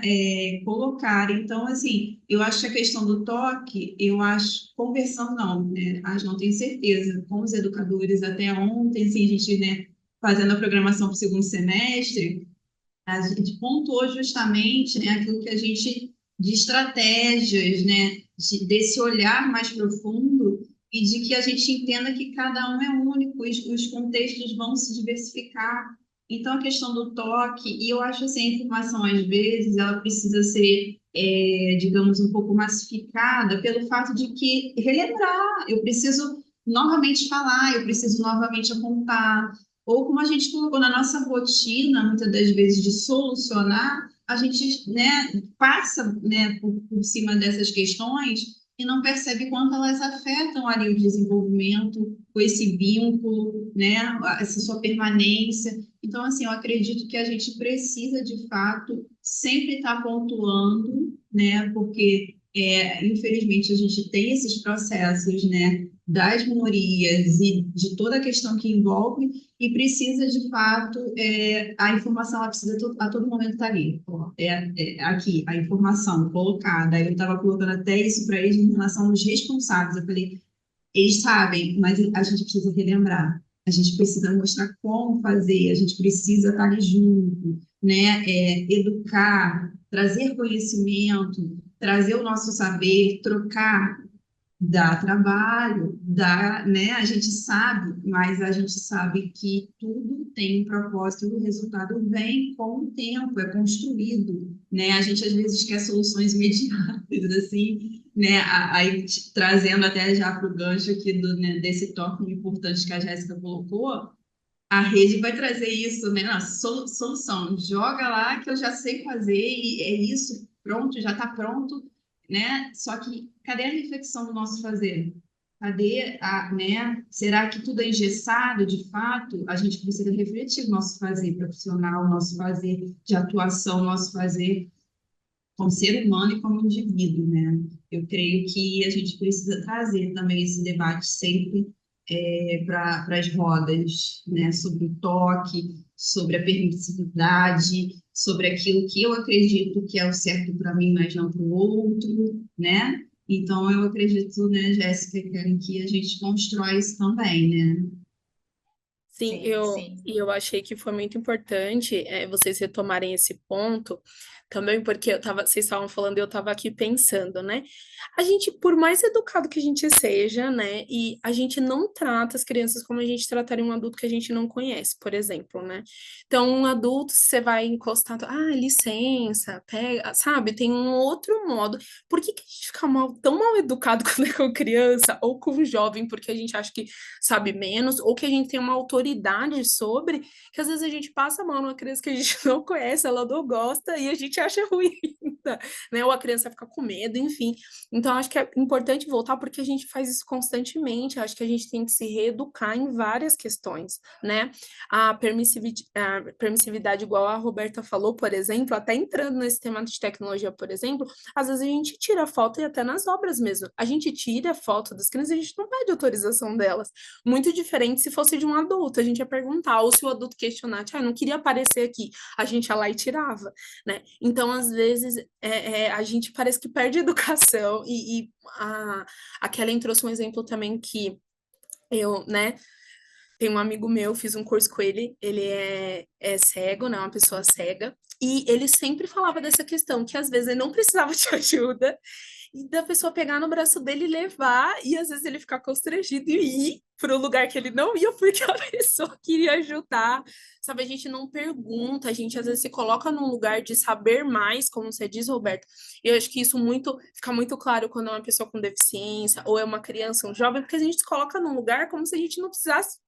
colocar. Então, assim, eu acho que a questão do toque, eu acho, conversão não, né? Acho, não tenho certeza. Com os educadores até ontem, assim, a gente, né, fazendo a programação para o segundo semestre, a gente pontuou justamente, né, aquilo que a gente, de estratégias, né, desse olhar mais profundo e de que a gente entenda que cada um é único, os contextos vão se diversificar. Então, a questão do toque, e eu acho assim, a informação, às vezes, ela precisa ser, digamos, um pouco massificada pelo fato de que relembrar, eu preciso novamente falar, eu preciso novamente apontar, ou como a gente colocou na nossa rotina, muitas das vezes, de solucionar, a gente, né, passa, né, por cima dessas questões e não percebe quanto elas afetam ali o desenvolvimento, com esse vínculo, né, essa sua permanência. Então, assim, eu acredito que a gente precisa, de fato, sempre estar pontuando, né, porque, infelizmente, a gente tem esses processos, né, das minorias e de toda a questão que envolve, e precisa, de fato, a informação ela precisa a todo momento estar ali. Ó, aqui, a informação colocada. Eu estava colocando até isso para eles em relação aos responsáveis. Eu falei, eles sabem, mas a gente precisa relembrar. A gente precisa mostrar como fazer, a gente precisa estar ali junto, né? Educar, trazer conhecimento, trazer o nosso saber, trocar. Dá trabalho, dá, né? A gente sabe, mas a gente sabe que tudo tem um propósito e o resultado vem com o tempo, é construído, né? A gente às vezes quer soluções imediatas, assim, né? Aí trazendo até já para o gancho aqui né, desse tópico importante que a Jéssica colocou, a rede vai trazer isso, né? Não, solução, joga lá que eu já sei fazer e é isso, pronto, já está pronto, né? Só que cadê a reflexão do nosso fazer? Cadê né? Será que tudo é engessado de fato? A gente precisa refletir o nosso fazer profissional, o nosso fazer de atuação, o nosso fazer como ser humano e como indivíduo, né? Eu creio que a gente precisa trazer também esse debate sempre para as rodas, né? Sobre o toque, sobre a permissividade, sobre aquilo que eu acredito que é o certo para mim, mas não para o outro, né? Então, eu acredito, né, Jéssica, Karen, que a gente constrói isso também, né? Sim, Sim, sim. eu achei que foi muito importante vocês retomarem esse ponto, também, porque vocês estavam falando e eu estava aqui pensando, né? A gente, por mais educado que a gente seja, né? E a gente não trata as crianças como a gente trataria um adulto que a gente não conhece, por exemplo, né? Então, um adulto, você vai encostar, licença, pega, sabe? Tem um outro modo. Por que que a gente fica tão mal educado quando é com criança ou com jovem? Porque a gente acha que sabe menos, ou que a gente tem uma autoridade sobre, que às vezes a gente passa a mão numa criança que a gente não conhece, ela não gosta, e a gente acha ruim, né? Ou a criança fica com medo, enfim. Então, acho que é importante voltar porque a gente faz isso constantemente. Acho que a gente tem que se reeducar em várias questões, né? A permissividade, igual a Roberta falou, por exemplo, até entrando nesse tema de tecnologia, por exemplo, às vezes a gente tira foto e até nas obras mesmo. A gente tira foto das crianças e a gente não pede autorização delas. Muito diferente se fosse de um adulto, a gente ia perguntar, ou se o adulto questionasse, não queria aparecer aqui, a gente ia lá e tirava, né? Então, às vezes, a gente parece que perde educação, a Kellen trouxe um exemplo também que eu, né, tem um amigo meu, fiz um curso com ele é cego, né, uma pessoa cega, e ele sempre falava dessa questão, que às vezes ele não precisava de ajuda, e da pessoa pegar no braço dele e levar, e às vezes ele ficar constrangido e ir para o lugar que ele não ia, porque a pessoa queria ajudar, sabe? A gente não pergunta, a gente às vezes se coloca num lugar de saber mais, como você diz, Roberto. E eu acho que isso fica muito claro quando é uma pessoa com deficiência, ou é uma criança, um jovem, porque a gente se coloca num lugar como se a gente não precisasse.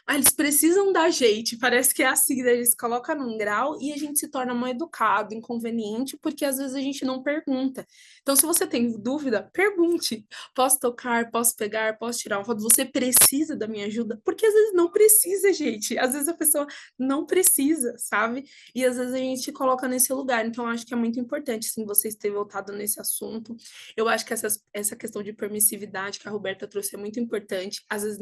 Eles precisam da gente, parece que é assim, né? Eles se colocam num grau e a gente se torna mal educado, inconveniente, porque às vezes a gente não pergunta. Então, se você tem dúvida, pergunte. Posso tocar, posso pegar, posso tirar uma foto? Você precisa da minha ajuda? Porque às vezes não precisa, gente. Às vezes a pessoa não precisa, sabe? E às vezes a gente se coloca nesse lugar. Então, acho que é muito importante, sim, vocês terem voltado nesse assunto. Eu acho que essa questão de permissividade que a Roberta trouxe é muito importante. Às vezes,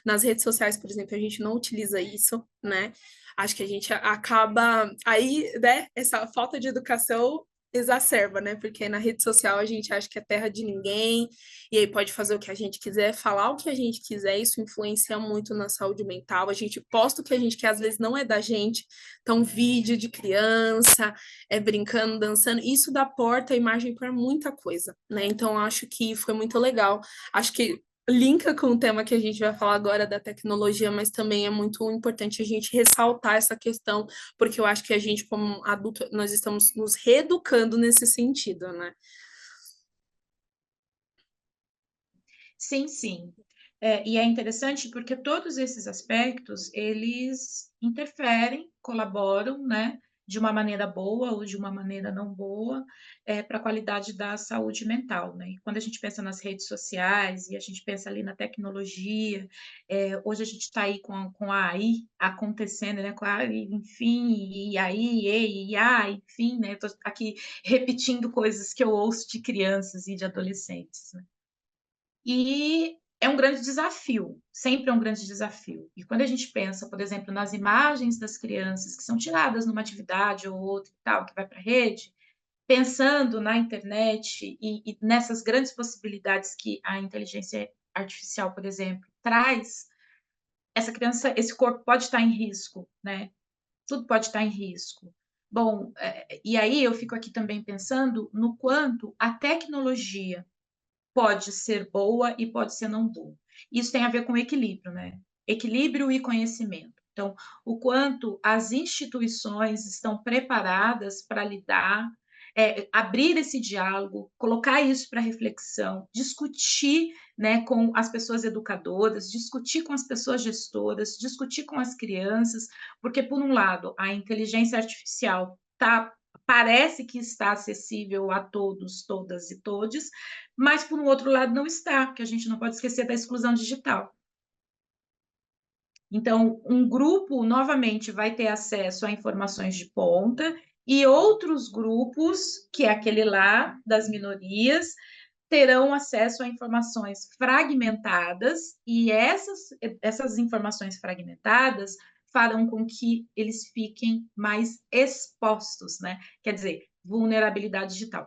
nas redes sociais, por exemplo, a gente não utiliza isso, né? Acho que a gente acaba aí, né? Essa falta de educação exacerba, né? Porque na rede social a gente acha que é terra de ninguém, e aí pode fazer o que a gente quiser, falar o que a gente quiser, isso influencia muito na saúde mental. A gente posta o que a gente quer, às vezes não é da gente. Então, vídeo de criança, brincando, dançando, isso dá porta, imagem para muita coisa, né? Então, acho que foi muito legal. Acho que linka com o tema que a gente vai falar agora da tecnologia, mas também é muito importante a gente ressaltar essa questão, porque eu acho que a gente, como adulto, nós estamos nos reeducando nesse sentido, né? Sim, sim. E é interessante porque todos esses aspectos, eles interferem, colaboram, né, de uma maneira boa ou de uma maneira não boa, para a qualidade da saúde mental, né? E quando a gente pensa nas redes sociais e a gente pensa ali na tecnologia, hoje a gente está aí com a AI acontecendo, né, com a AI, enfim, e aí, e IA, enfim, né? Estou aqui repetindo coisas que eu ouço de crianças e de adolescentes, né? E é um grande desafio, sempre é um grande desafio. E quando a gente pensa, por exemplo, nas imagens das crianças que são tiradas numa atividade ou outra e tal, que vai para a rede, pensando na internet e nessas grandes possibilidades que a inteligência artificial, por exemplo, traz, essa criança, esse corpo pode estar em risco, né? Tudo pode estar em risco. Bom, e aí eu fico aqui também pensando no quanto a tecnologia pode ser boa e pode ser não boa. Isso tem a ver com equilíbrio, né? Equilíbrio e conhecimento. Então, o quanto as instituições estão preparadas para lidar, abrir esse diálogo, colocar isso para reflexão, discutir, né, com as pessoas educadoras, discutir com as pessoas gestoras, discutir com as crianças, porque, por um lado, a inteligência artificial parece que está acessível a todos, todas e todes, mas por um outro lado não está, porque a gente não pode esquecer da exclusão digital. Então, um grupo novamente vai ter acesso a informações de ponta e outros grupos, que é aquele lá das minorias, terão acesso a informações fragmentadas e essas informações fragmentadas farão com que eles fiquem mais expostos, né? Quer dizer, vulnerabilidade digital.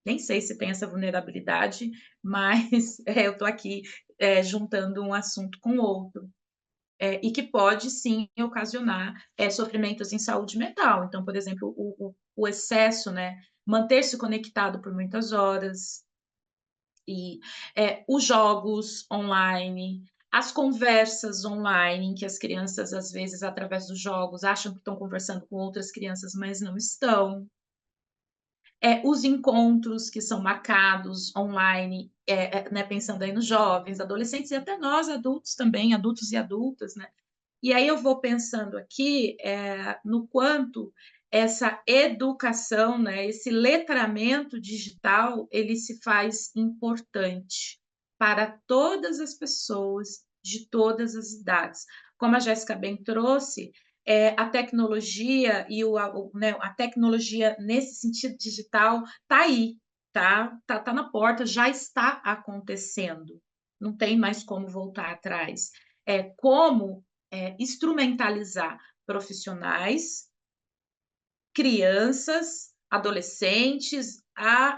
Nem sei se tem essa vulnerabilidade, mas eu estou aqui juntando um assunto com outro. E que pode, sim, ocasionar sofrimentos em saúde mental. Então, por exemplo, o excesso, né? Manter-se conectado por muitas horas, e os jogos online, as conversas online, em que as crianças, às vezes, através dos jogos, acham que estão conversando com outras crianças, mas não estão. Os encontros que são marcados online, né, pensando aí nos jovens, adolescentes e até nós adultos também, adultos e adultas, né? E aí eu vou pensando aqui no quanto essa educação, né, esse letramento digital, ele se faz importante para todas as pessoas de todas as idades. Como a Jéssica bem trouxe, a tecnologia e né, a tecnologia nesse sentido digital está aí, tá na porta, já está acontecendo. Não tem mais como voltar atrás. Como instrumentalizar profissionais, crianças, adolescentes,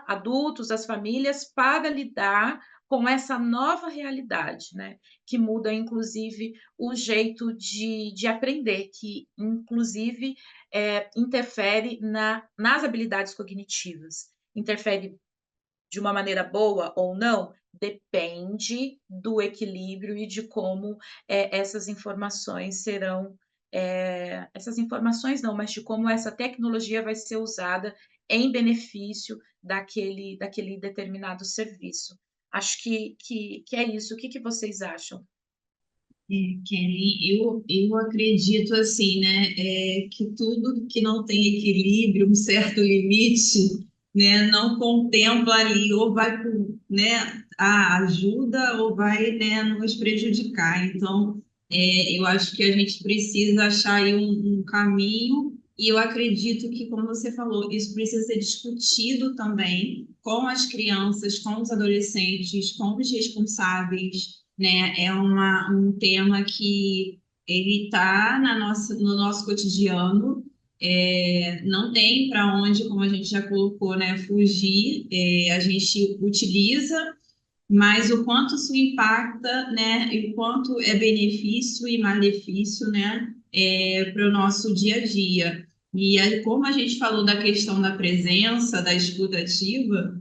adultos, as famílias, para lidar com essa nova realidade, né? Que muda, inclusive, o jeito de aprender, que, inclusive, interfere nas habilidades cognitivas. Interfere de uma maneira boa ou não, depende do equilíbrio e de como essas informações serão. Essas informações não, mas de como essa tecnologia vai ser usada em benefício daquele determinado serviço. Acho que é isso. O que vocês acham? Kelly, eu acredito assim, né, que tudo que não tem equilíbrio, um certo limite, né, não contempla ali, ou vai, né, a ajuda ou vai, né, nos prejudicar. Então, eu acho que a gente precisa achar aí um caminho, e eu acredito que, como você falou, isso precisa ser discutido também com as crianças, com os adolescentes, com os responsáveis, né? É um tema que ele está no nosso cotidiano, não tem para onde, como a gente já colocou, né, fugir. A gente utiliza, mas o quanto isso impacta, né, e o quanto é benefício e malefício, né, para o nosso dia a dia. E aí, como a gente falou da questão da presença, da escuta ativa,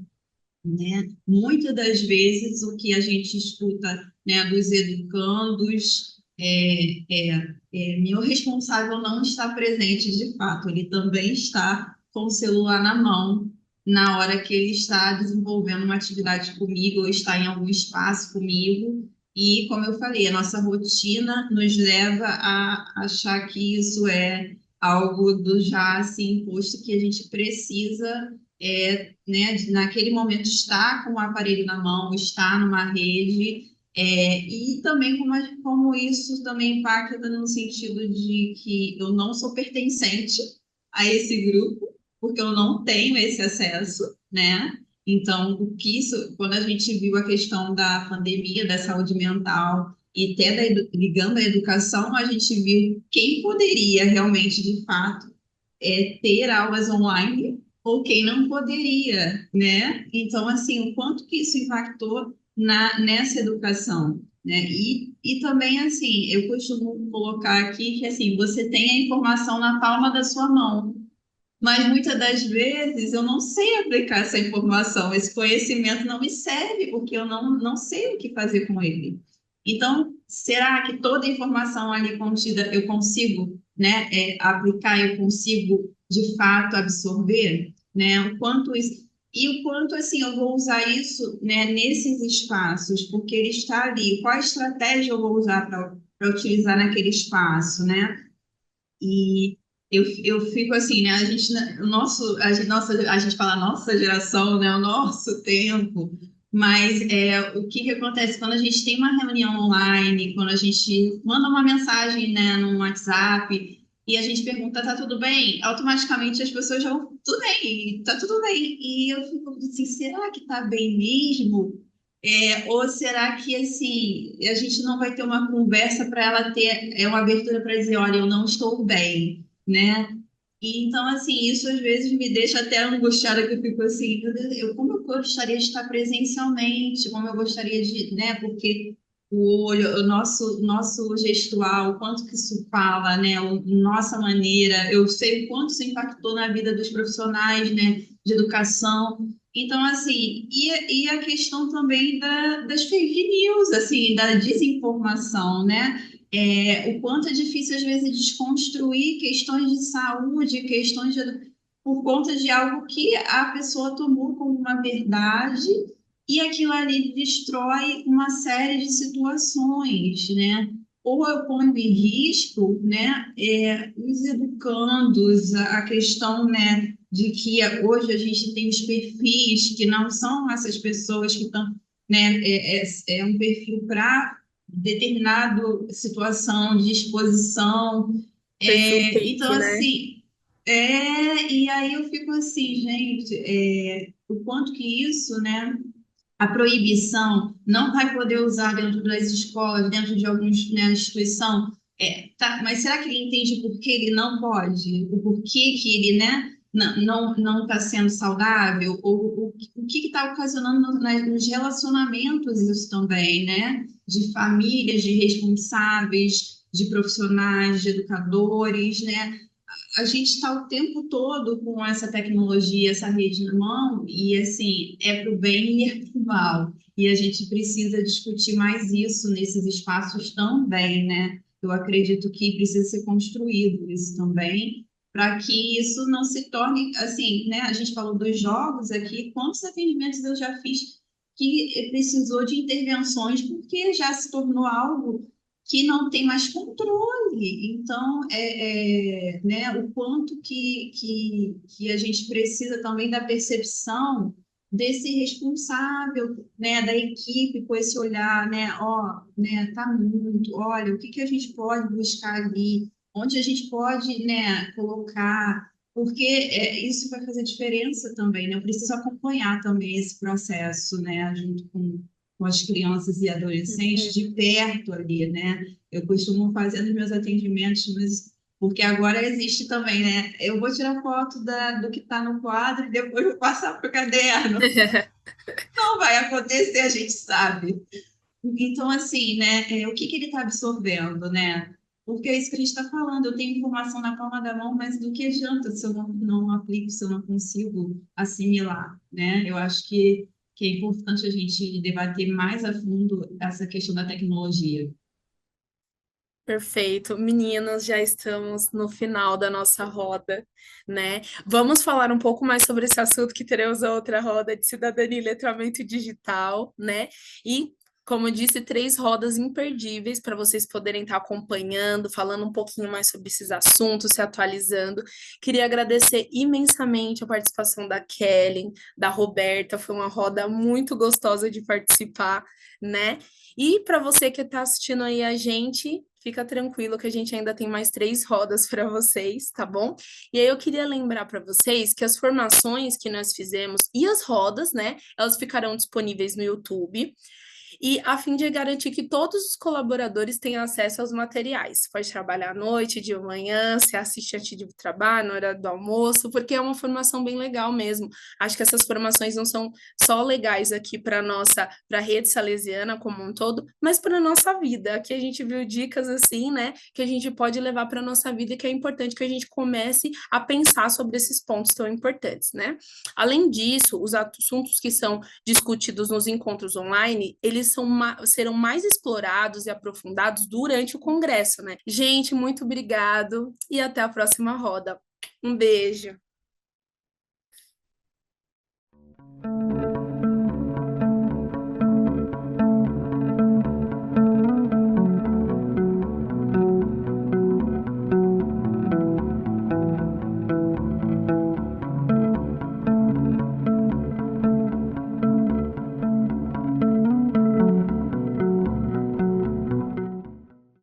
né? Muitas das vezes o que a gente escuta, né, dos educandos meu responsável não está presente de fato, ele também está com o celular na mão na hora que ele está desenvolvendo uma atividade comigo ou está em algum espaço comigo. E, como eu falei, a nossa rotina nos leva a achar que isso é algo do já assim imposto, que a gente precisa né, naquele momento estar com o aparelho na mão, estar numa rede, e também como isso também impacta no sentido de que eu não sou pertencente a esse grupo, porque eu não tenho esse acesso, né? Então, quando a gente viu a questão da pandemia, da saúde mental, e até ligando à educação, a gente viu quem poderia realmente, de fato, ter aulas online ou quem não poderia, né? Então, assim, o quanto que isso impactou nessa educação, né? E também, assim, eu costumo colocar aqui que, assim, você tem a informação na palma da sua mão, mas muitas das vezes eu não sei aplicar essa informação, esse conhecimento não me serve, porque eu não sei o que fazer com ele. Então, será que toda a informação ali contida eu consigo, né, aplicar, eu consigo de fato absorver, né? O quanto isso, e o quanto assim eu vou usar isso, né, nesses espaços, porque ele está ali. Qual estratégia eu vou usar para utilizar naquele espaço, né? E eu fico assim, né? A gente fala nossa geração, né? O nosso tempo, mas o que que acontece quando a gente tem uma reunião online, quando a gente manda uma mensagem, né, no WhatsApp e a gente pergunta, tá tudo bem? Automaticamente as pessoas já vão, tudo bem, tá tudo bem. E eu fico assim, será que tá bem mesmo? Ou será que assim a gente não vai ter uma conversa para ela ter uma abertura para dizer, olha, eu não estou bem, né? E, então, assim, isso às vezes me deixa até angustiada, que eu fico assim, meu Deus, como eu gostaria de estar presencialmente, como eu gostaria de, né? Porque o olho, o nosso gestual, o quanto que isso fala, né? Nossa maneira, eu sei o quanto isso impactou na vida dos profissionais, né? De educação. Então, assim, e a questão também das fake news, assim, da desinformação, né? O quanto é difícil, às vezes, desconstruir questões de saúde, questões por conta de algo que a pessoa tomou como uma verdade e aquilo ali destrói uma série de situações, né? Ou eu ponho em risco, né, os educandos, a questão, né, de que hoje a gente tem os perfis que não são essas pessoas que estão, né, é um perfil para determinada situação de exposição. Perfil Então, fake, né? assim, e aí eu fico assim, gente, o quanto que isso, né? A proibição não vai poder usar dentro das escolas, dentro de alguma, né, instituição. Tá, mas será que ele entende por que ele não pode? O porquê que ele, né, não está sendo saudável? Ou o que está ocasionando nos relacionamentos isso também, né? De famílias, de responsáveis, de profissionais, de educadores, né? A gente está o tempo todo com essa tecnologia, essa rede na mão, e assim, é para o bem e é para o mal. E a gente precisa discutir mais isso nesses espaços também, né? Eu acredito que precisa ser construído isso também, para que isso não se torne, assim, né? A gente falou dos jogos aqui, quantos atendimentos eu já fiz que precisou de intervenções porque já se tornou algo que não tem mais controle. Então, né, o quanto que a gente precisa também da percepção desse responsável, né, da equipe com esse olhar, né, ó, né, tá muito, olha, o que que a gente pode buscar ali, onde a gente pode, né, colocar, porque isso vai fazer diferença também, né, eu preciso acompanhar também esse processo, né, junto com as crianças e adolescentes de perto ali, né? Eu costumo fazer nos meus atendimentos, mas porque agora existe também, né? Eu vou tirar foto do que está no quadro e depois vou passar para o caderno. Não vai acontecer, a gente sabe. Então, assim, né? O que que ele está absorvendo, né? Porque é isso que a gente está falando. Eu tenho informação na palma da mão, mas do que adianta se eu não aplico, se eu não consigo assimilar, né? Eu acho que é importante a gente debater mais a fundo essa questão da tecnologia. Perfeito. Meninas, já estamos no final da nossa roda, né? Vamos falar um pouco mais sobre esse assunto que teremos a outra roda de cidadania e letramento digital, né? E, como eu disse, três rodas imperdíveis para vocês poderem estar acompanhando, falando um pouquinho mais sobre esses assuntos, se atualizando. Queria agradecer imensamente a participação da Kellen, da Roberta, foi uma roda muito gostosa de participar, né? E para você que está assistindo aí a gente, fica tranquilo que a gente ainda tem mais três rodas para vocês, tá bom? E aí eu queria lembrar para vocês que as formações que nós fizemos e as rodas, né, elas ficarão disponíveis no YouTube. E a fim de garantir que todos os colaboradores tenham acesso aos materiais. Pode trabalhar à noite, de manhã, se assiste antes de trabalho, na hora do almoço, porque é uma formação bem legal mesmo. Acho que essas formações não são só legais aqui para nossa, para a rede salesiana como um todo, mas para a nossa vida. Aqui a gente viu dicas assim, né, que a gente pode levar para a nossa vida e que é importante que a gente comece a pensar sobre esses pontos tão importantes, né? Além disso, os assuntos que são discutidos nos encontros online, eles serão mais explorados e aprofundados durante o congresso, né? Gente, muito obrigado e até a próxima roda. Um beijo.